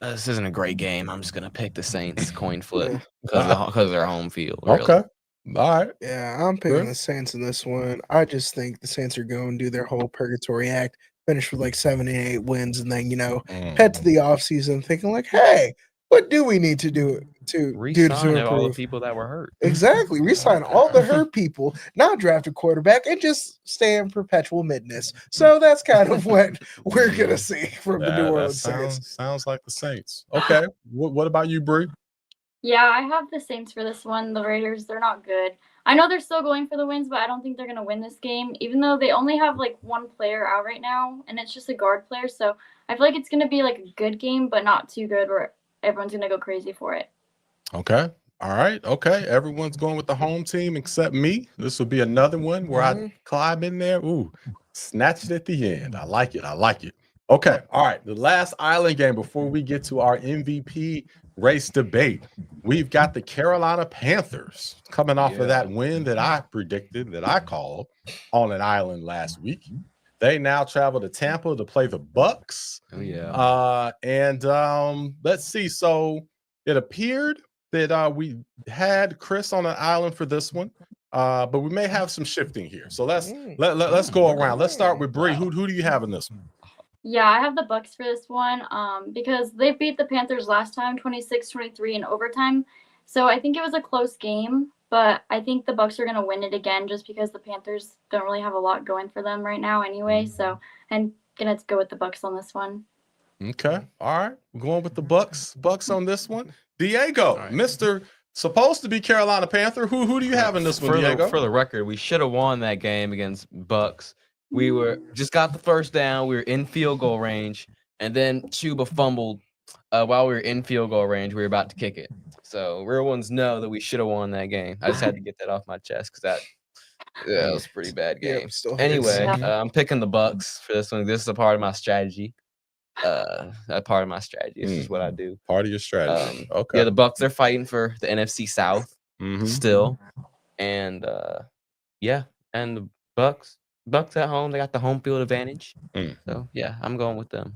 isn't a great game. I'm just going to pick the Saints coin flip because of their home field. Really. Okay. All right. Yeah, I'm picking the Saints in this one. I just think the Saints are going to do their whole purgatory act, finish with 7 and 8 wins, and then head to the offseason thinking hey, what do we need to do to improve? All the people that were hurt. Exactly, resign all the hurt people, not draft a quarterback, and just stay in perpetual midness. So that's kind of what we're gonna see from the New Orleans Saints. Sounds like the Saints. Okay, what about you, Bree? Yeah, I have the Saints for this one. The Raiders, they're not good. I know they're still going for the wins, but I don't think they're going to win this game, even though they only have one player out right now, and it's just a guard player. So I feel like it's going to be a good game, but not too good where everyone's going to go crazy for it. Okay. All right. Okay. Everyone's going with the home team except me. This will be another one where I climb in there. Ooh, snatch it at the end. I like it. Okay. All right. The last island game before we get to our MVP race debate. We've got the Carolina Panthers coming off of that win that I predicted, that I called on an island last week. They now travel to Tampa to play the Bucks. Oh yeah. Let's see. So it appeared that we had Chris on an island for this one, but we may have some shifting here. So let's go around. Let's start with Bree. Who do you have in this one? Yeah, I have the Bucks for this one because they beat the Panthers last time, 26-23 in overtime. So I think it was a close game, but I think the Bucks are going to win it again just because the Panthers don't really have a lot going for them right now anyway. So I'm going to go with the Bucks on this one. Okay. All right. We're going with the Bucks. Bucks on this one. Diego, Mr. Supposed to be Carolina Panther. Who do you have in this one, Diego? For the record, we should have won that game against Bucks. We just got the first down. We were in field goal range, and then Chuba fumbled while we were in field goal range. We were about to kick it. So real ones know that we should have won that game. I just had to get that off my chest because Yeah, it was a pretty bad game. Yep, still hurts. Anyway, Yeah. I'm picking the Bucks for this one. This is a part of my strategy. That part of my strategy. This is what I do. Part of your strategy. Okay. Yeah, the Bucks are fighting for the NFC South still, and yeah, and the Bucks at home. They got the home field advantage. So yeah, I'm going with them.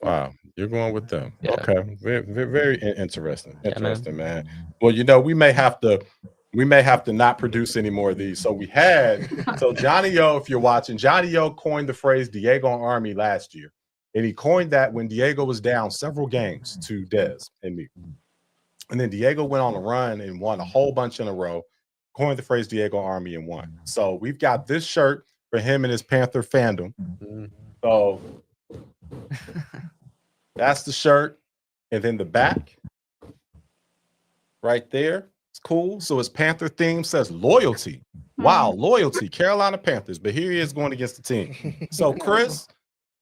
Wow, you're going with them. Yeah. Okay, very interesting. Yeah, Interesting, man. Well, you know, we may have to not produce any more of these. So we had Johnny O, if you're watching, Johnny O coined the phrase Diego Army last year, and he coined that when Diego was down several games to Dez and me, and then Diego went on a run and won a whole bunch in a row, coined the phrase Diego Army and won. So we've got this shirt for him and his Panther fandom. So that's the shirt, and then the back right there. It's cool. So his Panther theme says loyalty. Wow, loyalty, Carolina Panthers. But here he is going against the team. So Chris,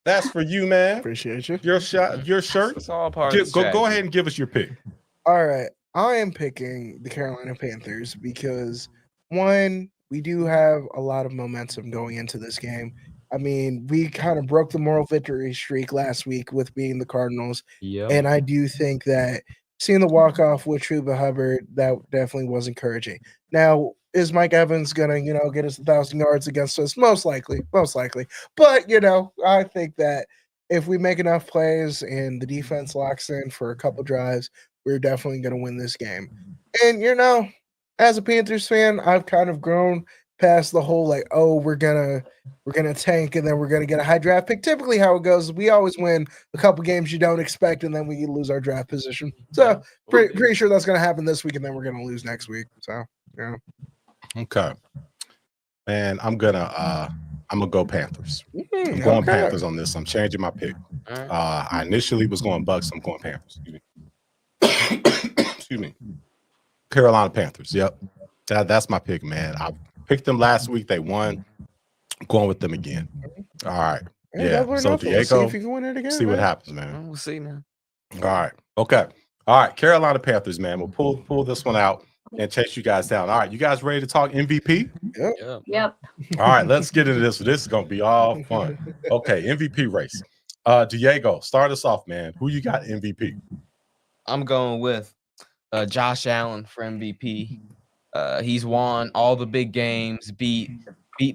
that's for you, man. Appreciate you. Your shirt. It's all part of the Go ahead and give us your pick. All right. I am picking the Carolina Panthers because, one, we do have a lot of momentum going into this game. I mean, we kind of broke the moral victory streak last week with being the Cardinals. Yep. And I do think that seeing the walk-off with Chuba Hubbard, that definitely was encouraging. Now, is Mike Evans going to, get us 1,000 yards against us? Most likely. But, I think that if we make enough plays and the defense locks in for a couple drives, we're definitely going to win this game. And, as a Panthers fan, I've kind of grown past the whole we're gonna tank and then we're gonna get a high draft pick. Typically how it goes, we always win a couple games you don't expect and then we lose our draft position. So pretty sure that's gonna happen this week and then we're gonna lose next week. So yeah. Okay. And I'm gonna go Panthers. I'm going Panthers on this. I'm changing my pick. I initially was going Bucks. I'm going Panthers. Excuse me. Carolina Panthers. Yep. That's my pick, man. I picked them last week. They won. I'm going with them again. All right. Yeah. So Diego, see if you can win it again. See what happens, man. We'll see, man. All right. Okay. All right. Carolina Panthers, man. We'll pull this one out and chase you guys down. All right. You guys ready to talk MVP? Yep. All right. Let's get into this. This is going to be all fun. Okay. MVP race. Diego, start us off, man. Who you got MVP? I'm going with Josh Allen for MVP. He's won all the big games, beat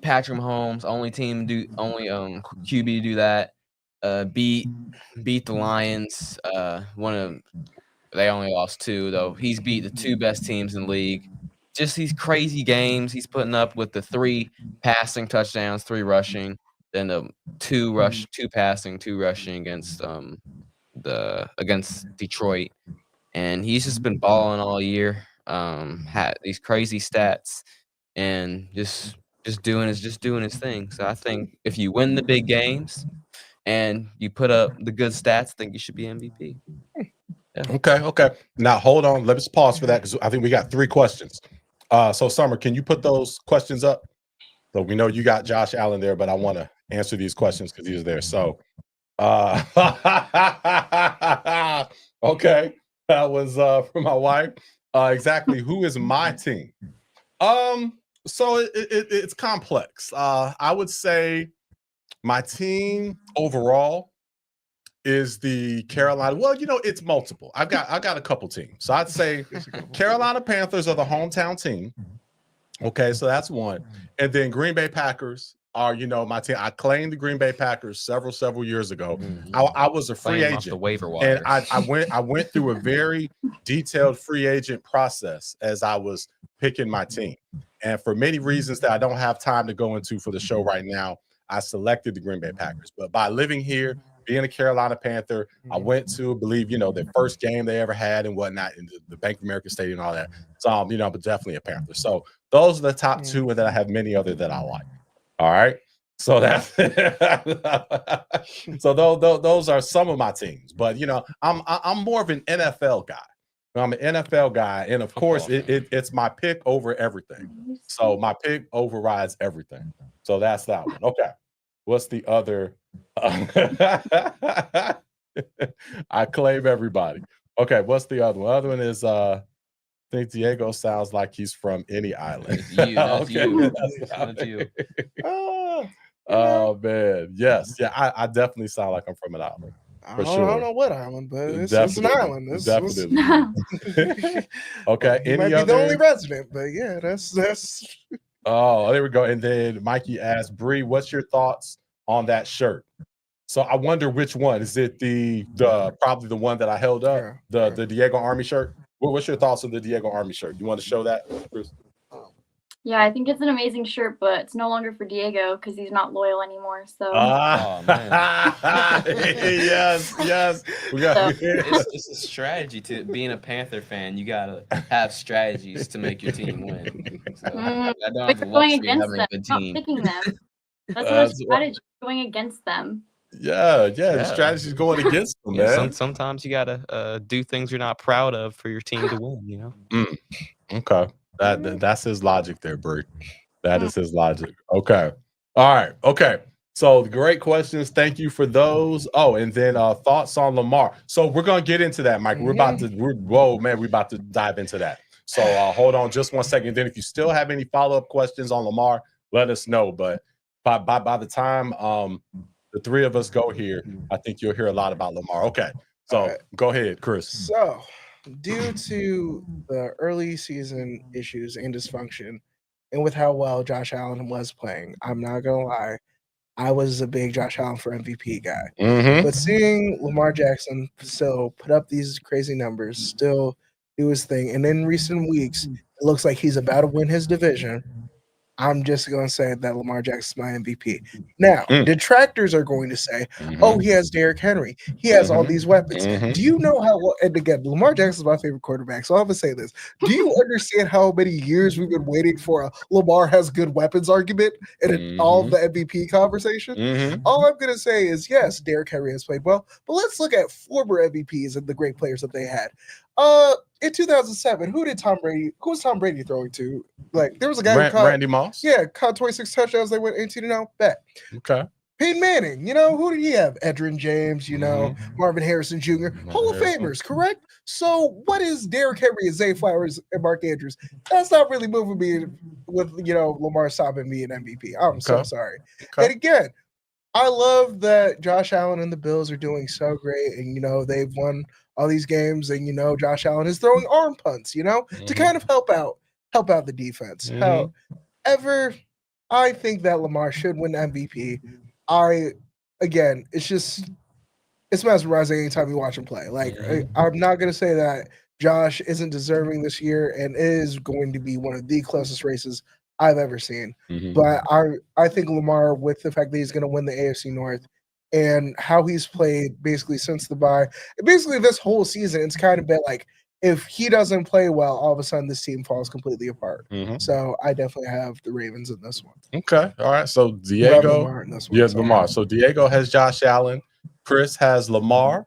Patrick Mahomes, only QB to do that. Beat the Lions. They only lost 2 though. He's beat the 2 best teams in the league. Just these crazy games he's putting up with the 3 passing touchdowns, 3 rushing, then the 2 passing, 2 rushing against Detroit. And he's just been balling all year. Had these crazy stats and just doing his thing. So I think if you win the big games and you put up the good stats, I think you should be MVP. Yeah. Okay. Now hold on. Let us pause for that because I think we got 3 questions. So Summer, can you put those questions up? So we know you got Josh Allen there, but I want to answer these questions because he's there. So okay. That was for my wife. Exactly. Who is my team? So it's complex. I would say my team overall is the Carolina. Well, it's multiple. I got a couple teams. So I'd say Carolina Panthers are the hometown team. Okay, so that's one. And then Green Bay Packers are, my team. I claimed the Green Bay Packers several years ago. I was a free agent, the waiver wire. and I went through a very detailed free agent process as I was picking my team. And for many reasons that I don't have time to go into for the show right now, I selected the Green Bay Packers. But by living here, being a Carolina Panther, I went to, their first game they ever had and whatnot in the Bank of America Stadium and all that. So, but definitely a Panther. So those are the top 2, and then I have many other that I like. All right. So that's so those are some of my teams. But I'm more of an NFL guy. I'm an NFL guy, and of course it's my pick over everything. So my pick overrides everything. So that's that one. Okay. What's the other? I claim everybody. Okay, what's the other one? The other one is think Diego sounds like he's from any island. It's you. That's you. That's you. Oh man, yes, yeah. I definitely sound like I'm from an island. For sure. I don't know what island, but it's an island. Definitely. Okay. He might be the only resident, but yeah, that's. Oh, there we go. And then Mikey asked, Bree, what's your thoughts on that shirt? So I wonder which one. Is it the probably the one that I held up, the Diego Army shirt? What's your thoughts on the Diego Army shirt? You want to show that, Bruce? Yeah, I think it's an amazing shirt, but it's no longer for Diego because he's not loyal anymore. So. Oh man. yes. We got. It's a strategy to being a Panther fan. You gotta have strategies to make your team win. So I don't have the going luxury of against having a them, good not team. picking them. That's what a strategy going against them. Yeah. The strategy's going against them, man. Sometimes you gotta do things you're not proud of for your team to win. You know. Okay. That's his logic there, Bree. That is his logic. Okay. All right. Okay. So great questions. Thank you for those. Oh, and then thoughts on Lamar. So we're gonna get into that, Mike. We're about to dive into that. So hold on just 1 second. Then if you still have any follow-up questions on Lamar, let us know. But by the time the three of us go here, I think you'll hear a lot about Lamar. Okay. So go ahead, Chris. So due to the early season issues and dysfunction, and with how well Josh Allen was playing, I'm not gonna lie, I was a big Josh Allen for MVP guy. But seeing Lamar Jackson still put up these crazy numbers, still do his thing, and in recent weeks, it looks like he's about to win his division. I'm just going to say that Lamar Jackson's my MVP. Now, detractors are going to say, oh, he has Derrick Henry. He has all these weapons. Do you know how – and again, Lamar Jackson's my favorite quarterback, so I'm going to say this. Do you understand how many years we've been waiting for a Lamar has good weapons argument in all of the MVP conversation? All I'm going to say is, yes, Derrick Henry has played well, but let's look at former MVPs and the great players that they had. In 2007, who was Tom Brady throwing to? Like, there was a guy who caught Randy Moss. Yeah, caught 26 touchdowns. They went 18-0. Bet. Okay. Peyton Manning, who did he have? Edrin James, Marvin Harrison Jr. Hall of Famers, correct? So what is Derrick Henry and Zay Flowers and Mark Andrews? That's not really moving me with, Lamar stopping me an MVP. I'm so sorry. Okay. And again, I love that Josh Allen and the Bills are doing so great, and they've won all these games, and Josh Allen is throwing arm punts, to kind of help out the defense. However, I think that Lamar should win MVP. It's mesmerizing anytime you watch him play. Like, I'm not gonna say that Josh isn't deserving this year and is going to be one of the closest races I've ever seen. But I think Lamar, with the fact that he's gonna win the AFC North and how he's played basically since the bye, basically this whole season, it's kind of been like, if he doesn't play well, all of a sudden this team falls completely apart. So I definitely have the Ravens in this one. Okay. All right. So Diego, Lamar. So Diego has Josh Allen. Chris has Lamar.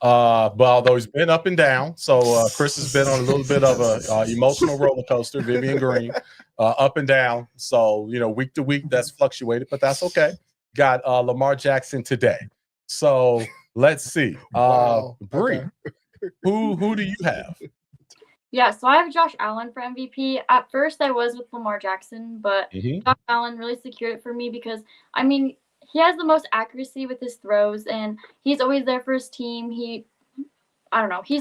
But although he's been up and down, so Chris has been on a little bit of a emotional roller coaster, Vivian Green, up and down. So, week to week that's fluctuated, but that's okay. Got Lamar Jackson today. So let's see. Bree, okay. who do you have? Yeah, so I have Josh Allen for MVP. At first I was with Lamar Jackson, but Josh Allen really secured it for me because, he has the most accuracy with his throws, and he's always there for his team. He's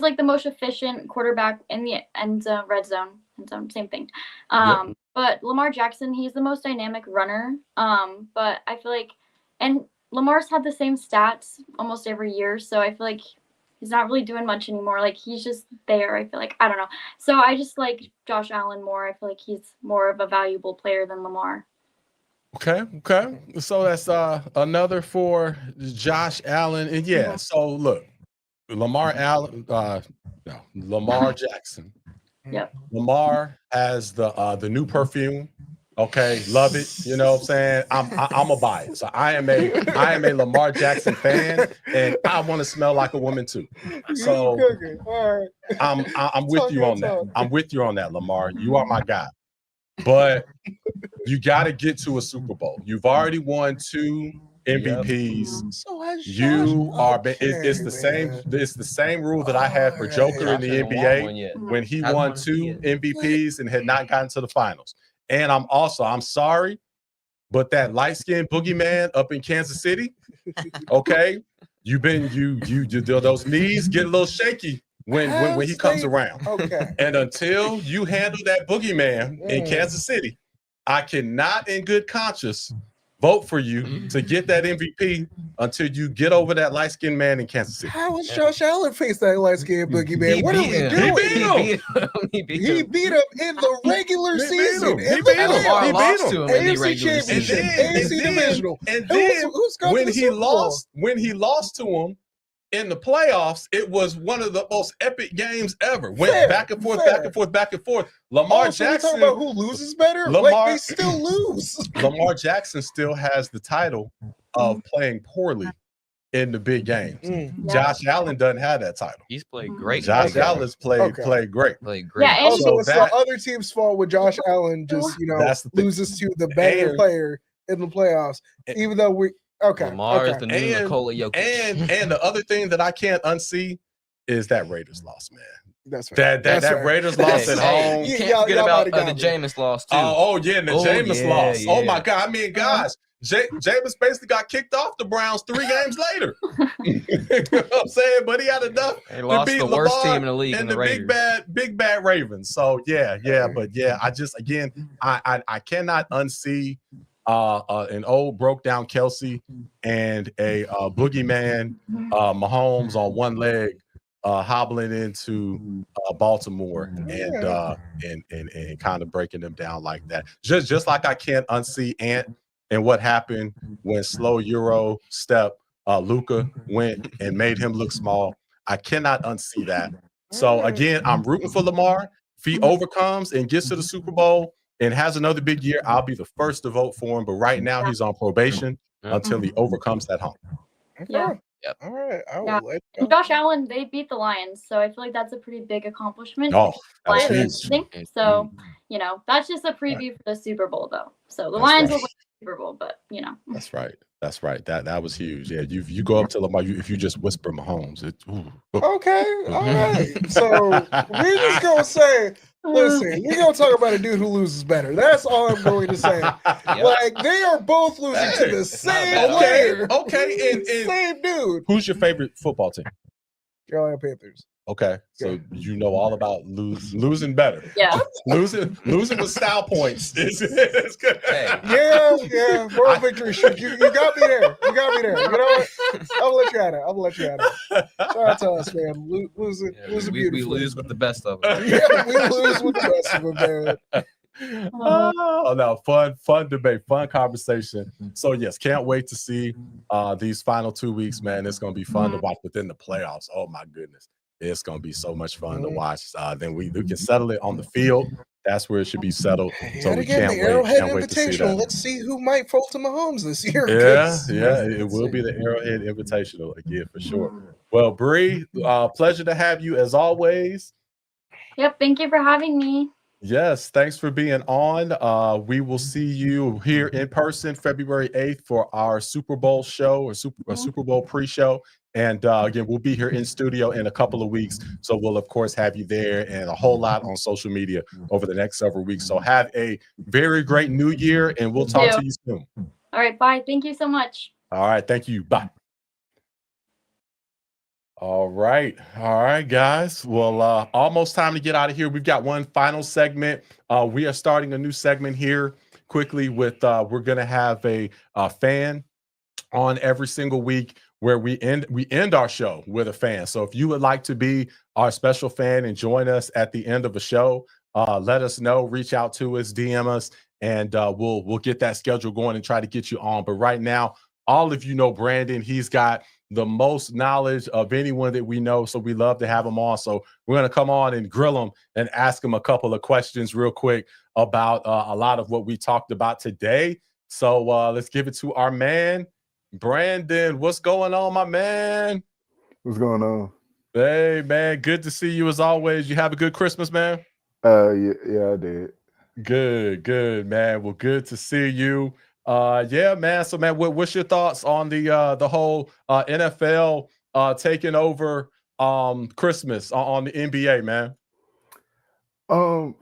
like the most efficient quarterback in the red zone, same thing. But Lamar Jackson, he's the most dynamic runner. But I feel like, and Lamar's had the same stats almost every year, so I feel like he's not really doing much anymore. Like, he's just there. I feel like, I don't know. So I just like Josh Allen more. I feel like he's more of a valuable player than Lamar. Okay. So that's another for Josh Allen. And so look, Lamar Jackson. Yep. Lamar has the new perfume. Okay, love it. You know what I'm saying? I'm a buy it. So I am a Lamar Jackson fan, and I want to smell like a woman too. So I'm with you on that. I'm with you on that, Lamar. You are my guy. But you got to get to a Super Bowl. You've already won 2 MVPs. So has You Josh. are. It's the same. man. It's the same rule that I had for Joker in the Josh hasn't won NBA one yet. when he Hasn't won won a 2 yet. MVPs and had not gotten to the finals. And I'm sorry, but that light skinned boogeyman up in Kansas City, okay, you those knees get a little shaky when he comes around. Okay. And until you handle that boogeyman in Kansas City, I cannot, in good conscience, vote for you to get that MVP until you get over that light-skinned man in Kansas City. How was Josh Allen face that light-skinned boogeyman? What are we doing? He beat him in the regular season. He beat him. Lamar lost to him in the AFC regular season. Championship, AFC Divisional. And then Who's got when the he Super Bowl? lost to him in the playoffs, it was one of the most epic games ever. Went Fair, back and forth, fair. back and forth, back and forth. Lamar So we Jackson. talking about who loses better? Lamar- They still lose. Lamar Jackson still has the title of playing poorly in the big games. Josh Allen doesn't have that title. He's played great. Josh Allen's played great. Played great. Yeah, and So it's that- the other team's fault when Josh Allen just That's the thing. loses to the better And- player in the playoffs, even though we Lamar is the new And- Nikola Jokic. And the other thing that I can't unsee is that Raiders loss, man. That's right. That Raiders loss at home. You Yeah, can't y'all forget might about have the got me. Jameis loss too. And the Jameis loss. yeah. Oh my God. I mean, guys, Jameis basically got kicked off the Browns 3 games later. You know what I'm saying? But he had enough They to lost beat the worst Lamar team in the league in and the the Raiders. big bad Ravens. So I just again I cannot unsee an old broke down Kelsey and a boogeyman Mahomes on one leg hobbling into Baltimore and kind of breaking them down like that. Just like I can't unsee Ant and what happened when slow Euro step Luka went and made him look small. I cannot unsee that. So again, I'm rooting for Lamar. If he overcomes and gets to the Super Bowl and has another big year, I'll be the first to vote for him. But right now, he's on probation until he overcomes that hump. Yeah. Yep. All right. I will Yeah. let And Josh Allen, they beat the Lions, so I feel like that's a pretty big accomplishment. Oh, that's Lions huge. thing. So, that's just a preview for the Super Bowl, though. So the That's Lions right. will win the Super Bowl, but That's right. That's right. That was huge. Yeah, you go up to Lamar. If you just whisper Mahomes, Okay. All right. So we're just gonna say, listen, we're gonna talk about a dude who loses better. That's all I'm going to say. Like they are both losing to the same player. Okay. And Same dude. who's your favorite football team? Carolina Panthers. Okay, so you know all about losing better. yeah. Losing with style points is good. Hey. Yeah. Moral victory streak. You got me there. You got me there. You know what? I'll let you at it. Shout out to us, man. Losing We beautifully. lose with the best of them. Yeah, we lose with the best of them, man. Oh no, fun debate, fun conversation. So yes, can't wait to see these final 2 weeks, man. It's gonna be fun to watch within the playoffs. Oh my goodness. It's gonna be so much fun to watch. Then we can settle it on the field. That's where it should be settled. So Yet we again, can't the Arrowhead wait to see Invitational. that. Let's see who might fall to Mahomes this year. Yeah, it will be the Arrowhead Invitational again for sure. Well, Bree, pleasure to have you as always. Yep. Thank you for having me. Yes, thanks for being on. We will see you here in person February 8th for our Super Bowl show or Super Bowl pre-show. And again, we'll be here in studio in a couple of weeks. So we'll, of course, have you there and a whole lot on social media over the next several weeks. So have a very great new year, and we'll talk to you soon. All right. Bye. Thank you so much. All right. Thank you. Bye. All right, guys. Well, almost time to get out of here. We've got one final segment. We are starting a new segment here quickly with we're gonna have a fan on every single week where we end our show with a fan. So if you would like to be our special fan and join us at the end of a show, let us know. Reach out to us, DM us, and we'll get that schedule going and try to get you on. But right now, all of you know Brandon. He's got the most knowledge of anyone that we know, so we love to have him on. So we're going to come on and grill him and ask him a couple of questions real quick about a lot of what we talked about today. So let's give it to our man, Brandon. What's going on, my man? What's going on? Hey, man, good to see you as always. You have a good Christmas, man? Yeah, I did. Good, man. Well, good to see you. Yeah, man. So, man, what's your thoughts on the whole NFL taking over Christmas on the NBA, man?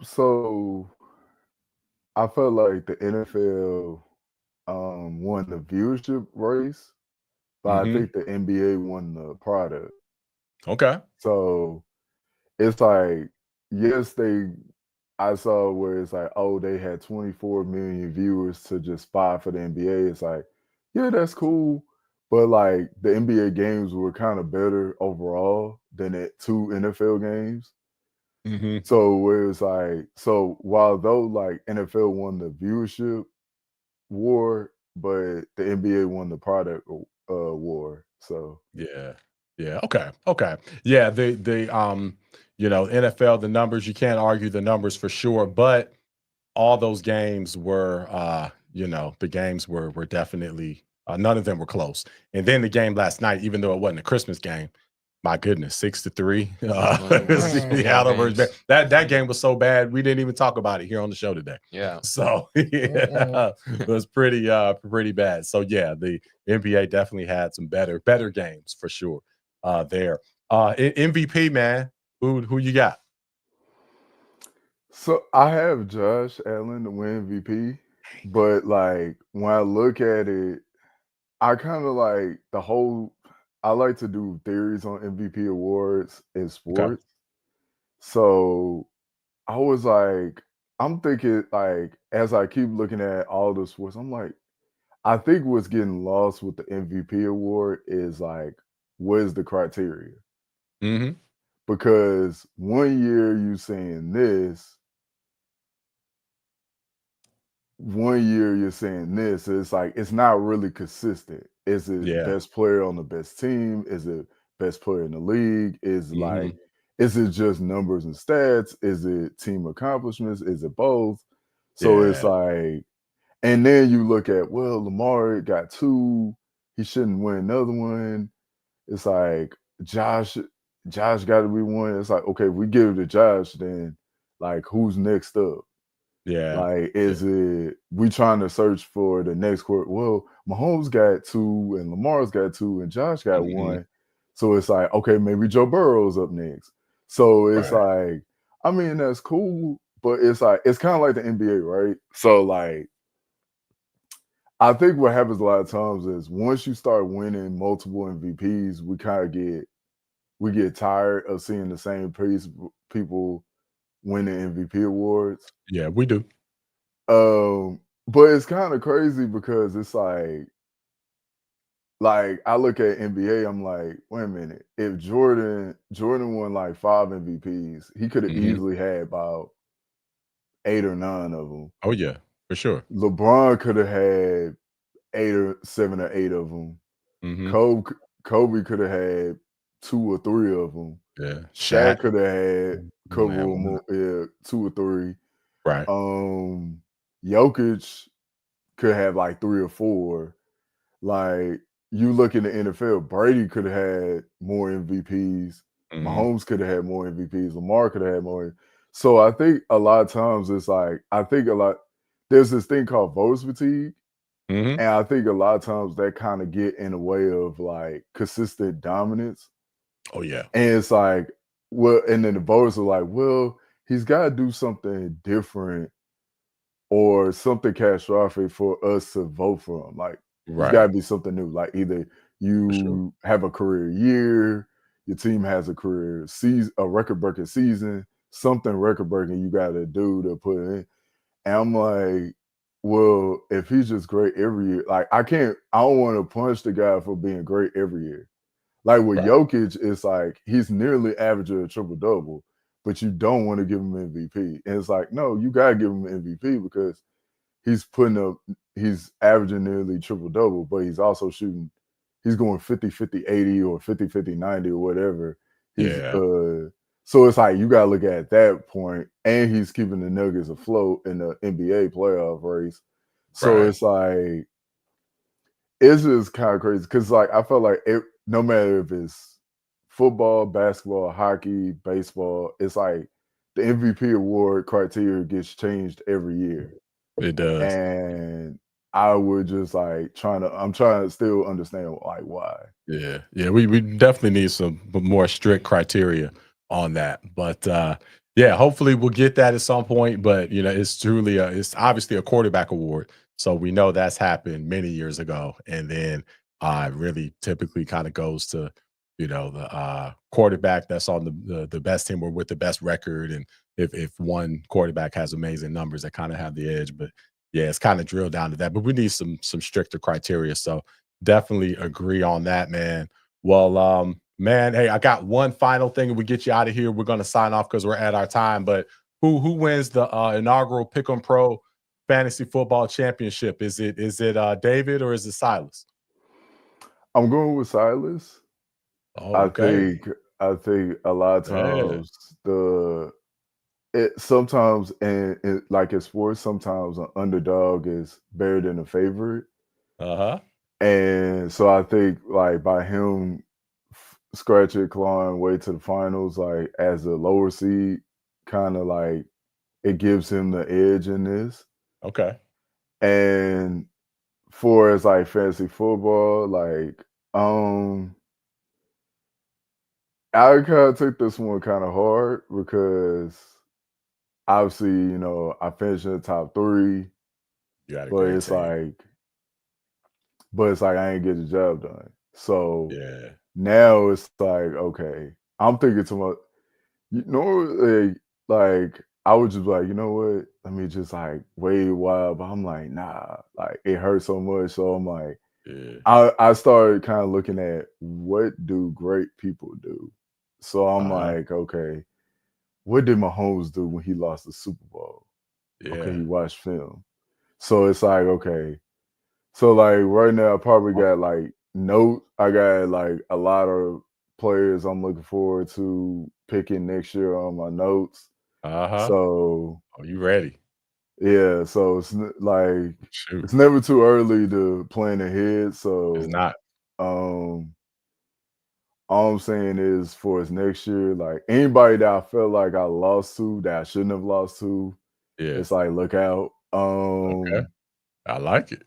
So I felt like the NFL won the viewership race, but I Mm-hmm. think the NBA won the product. Okay. So it's like, yes, I saw where it's like, oh, they had 24 million viewers to just 5 for the NBA. It's like, yeah, that's cool. But like the NBA games were kind of better overall than the 2 NFL games. Mm-hmm. So where it's like, so while though like NFL won the viewership war, but the NBA won the product war. So Yeah. Yeah. Okay. Okay. Yeah. The NFL, the numbers, you can't argue the numbers for sure, but all those games were the games were definitely none of them were close. And then the game last night, even though it wasn't a Christmas game, my goodness, 6-3. That game was so bad we didn't even talk about it here on the show today. Yeah. So yeah, it was pretty bad. So yeah, the NBA definitely had some better games for sure. There. MVP, man. Who you got? So I have Josh Allen to win MVP, but like when I look at it, I kind of like the whole. I like to do theories on MVP awards in Okay. sports. So I was like, I'm thinking like as I keep looking at all the sports, I'm like, I think what's getting lost with the MVP award is like, what is the criteria? Mm-hmm. Because one year you saying this, one year you're saying this, it's like it's not really consistent. Is it Yeah. best player on the best team? Is it best player in the league? Is Mhm. is it just numbers and stats? Is it team accomplishments? Is it both? So it's Yeah. like, and then you look at, well, Lamar got 2, he shouldn't win another one. It's like Josh got to be one. It's like, okay, if we give it to Josh, then like who's next up? Yeah. Like, is it we trying to search for the next court? Well, Mahomes got 2 and Lamar's got 2 and Josh got Mhm. 1. So it's like, okay, maybe Joe Burrow's up next. So it's Right. like, I mean, that's cool, but it's like it's kind of like the NBA, right? So like I think what happens a lot of times is once you start winning multiple MVPs, we get tired of seeing the same people winning MVP awards. Yeah, we do. But it's kind of crazy because it's like I look at NBA, I'm like, wait a minute. If Jordan won like 5 MVPs, he could have Mhm. easily had about 8 or 9 of them. Oh yeah, for sure. LeBron could have had 8 or 7 or 8 of them. Mhm. Kobe could have had 2 or 3 of them. Yeah. Shaq Shaq. could have had a You only couple have of one. more, yeah, 2 or 3. Right. Jokic could have like 3 or 4. Like you look in the NFL, Brady could have had more MVPs. Mhm. Mahomes could have had more MVPs. Lamar could have had more. So I think a lot of times it's like there's this thing called voters fatigue. Mhm. And I think a lot of times that kind of get in the way of like consistent dominance. Oh yeah. And it's like, well, and then the voters are like, well, he's got to do something different or something catastrophic for us to vote for him. Like, it's got Right. to be something new. Like, either For sure. you have a career year, your team has a career season, a record breaking season, something record breaking you got to do to put it in. And I'm like, well, if he's just great every year, like I don't want to punch the guy for being great every year. Like with Right. Jokic, it's like he's nearly averaging a triple double, but you don't want to give him MVP. And it's like, no, you gotta give him MVP because he's averaging nearly triple double, but he's also he's going 50-50-80 or 50-50-90 or whatever. He's Yeah. So it's like you gotta look at that point, and he's keeping the Nuggets afloat in the NBA playoff race. So Right. it's like it's just kind of crazy because like I felt like no matter if it's football, basketball, hockey, baseball, it's like the MVP award criteria gets changed every year. It does. And I would just like I'm trying to still understand like why. Yeah, we definitely need some more strict criteria on that. But yeah, hopefully we'll get that at some point. But it's truly it's obviously a quarterback award, so we know that's happened many years ago, and then really typically kind of goes to the quarterback that's on the best team or with the best record, and if one quarterback has amazing numbers, that kind of have the edge. But yeah, it's kind of drilled down to that. But we need some stricter criteria. So definitely agree on that, man. Well, man, hey, I got one final thing, and we get you out of here. We're gonna sign off because we're at our time. But who wins the inaugural Pick'em Pro Fantasy Football Championship? Is it David or is it Silas? I'm going with Silas. Oh, I okay. think a lot of times sometimes and like in sports, sometimes an underdog is better than a favorite. And so I think like by him scratching, clawing way to the finals, like as a lower seed, kind of like it gives him the edge in this. Okay. And for as like fantasy football, like I kind of took this one kind of hard because obviously, I finished in the top 3, You had a but great it's team. like I ain't get the job done. So Yeah. now it's like, okay, I'm thinking to my, like I would just be like, you know what? Let me just like wait a while, but I'm like, nah, like it hurts so much. So I'm like, I started kind of looking at what do great people do. So I'm like, okay, what did Mahomes do when he lost the Super Bowl? Okay, he watched film. So it's like, okay. So like right now I probably got like I got like a lot of players I'm looking forward to picking next year on my notes. So you ready? Yeah, so it's like it's never too early to plan ahead. So It's not. All I'm saying is for his next year, like anybody that I felt like I lost to that I shouldn't have lost to, it's like look out. Okay. I like it.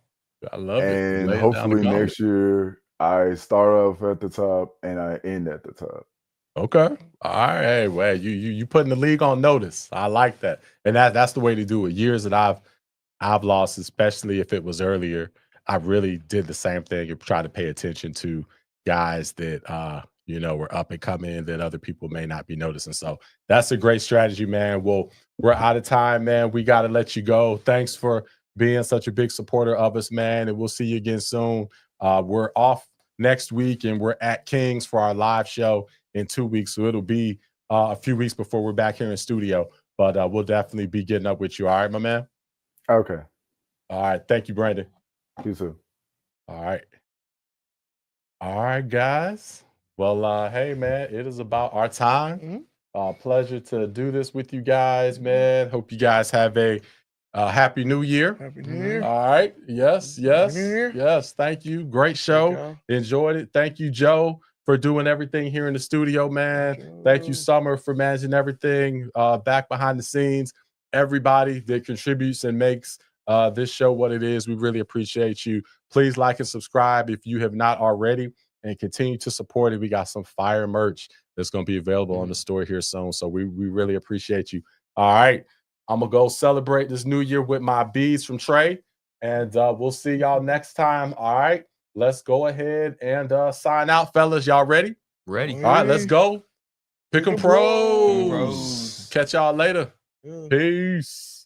I love it. And Laying down the hopefully gauntlet. next year I start off at the top and I end at the top. Okay. All right. Hey, well, you putting the league on notice. I like that. And that's the way to do it. Years that I've lost, especially if it was earlier, I really did the same thing and try to pay attention to guys that were up and coming that other people may not be noticing. So that's a great strategy, man. Well, we're out of time, man. We got to let you go. Thanks for being such a big supporter of us, man. And we'll see you again soon. We're off next week and we're at Kings for our live show in 2 weeks. So it'll be a few weeks before we're back here in studio, but we'll definitely be getting up with you. All right, my man. Okay. All right. Thank you, Brandon. You too. All right. All right, guys. Well, hey, man, it is about our time. Pleasure to do this with you guys, man. Hope you guys have a happy new year. Happy New Year. All right. Yes. Happy New Year. Yes. Thank you. Great show. Enjoyed it. Thank you, Joe, for doing everything here in the studio, man. Thank you, Summer, for managing everything back behind the scenes. Everybody that contributes and makes this show what it is, we really appreciate you. Please like and subscribe if you have not already, and continue to support it. We got some fire merch that's going to be available on the store here soon. So we really appreciate you. All right. I'm going to go celebrate this new year with my beads from Trey, and we'll see y'all next time. All right. Let's go ahead and sign out, fellas. Y'all ready? Ready. All right, let's go. Pick'em Pros. Catch y'all later. Peace.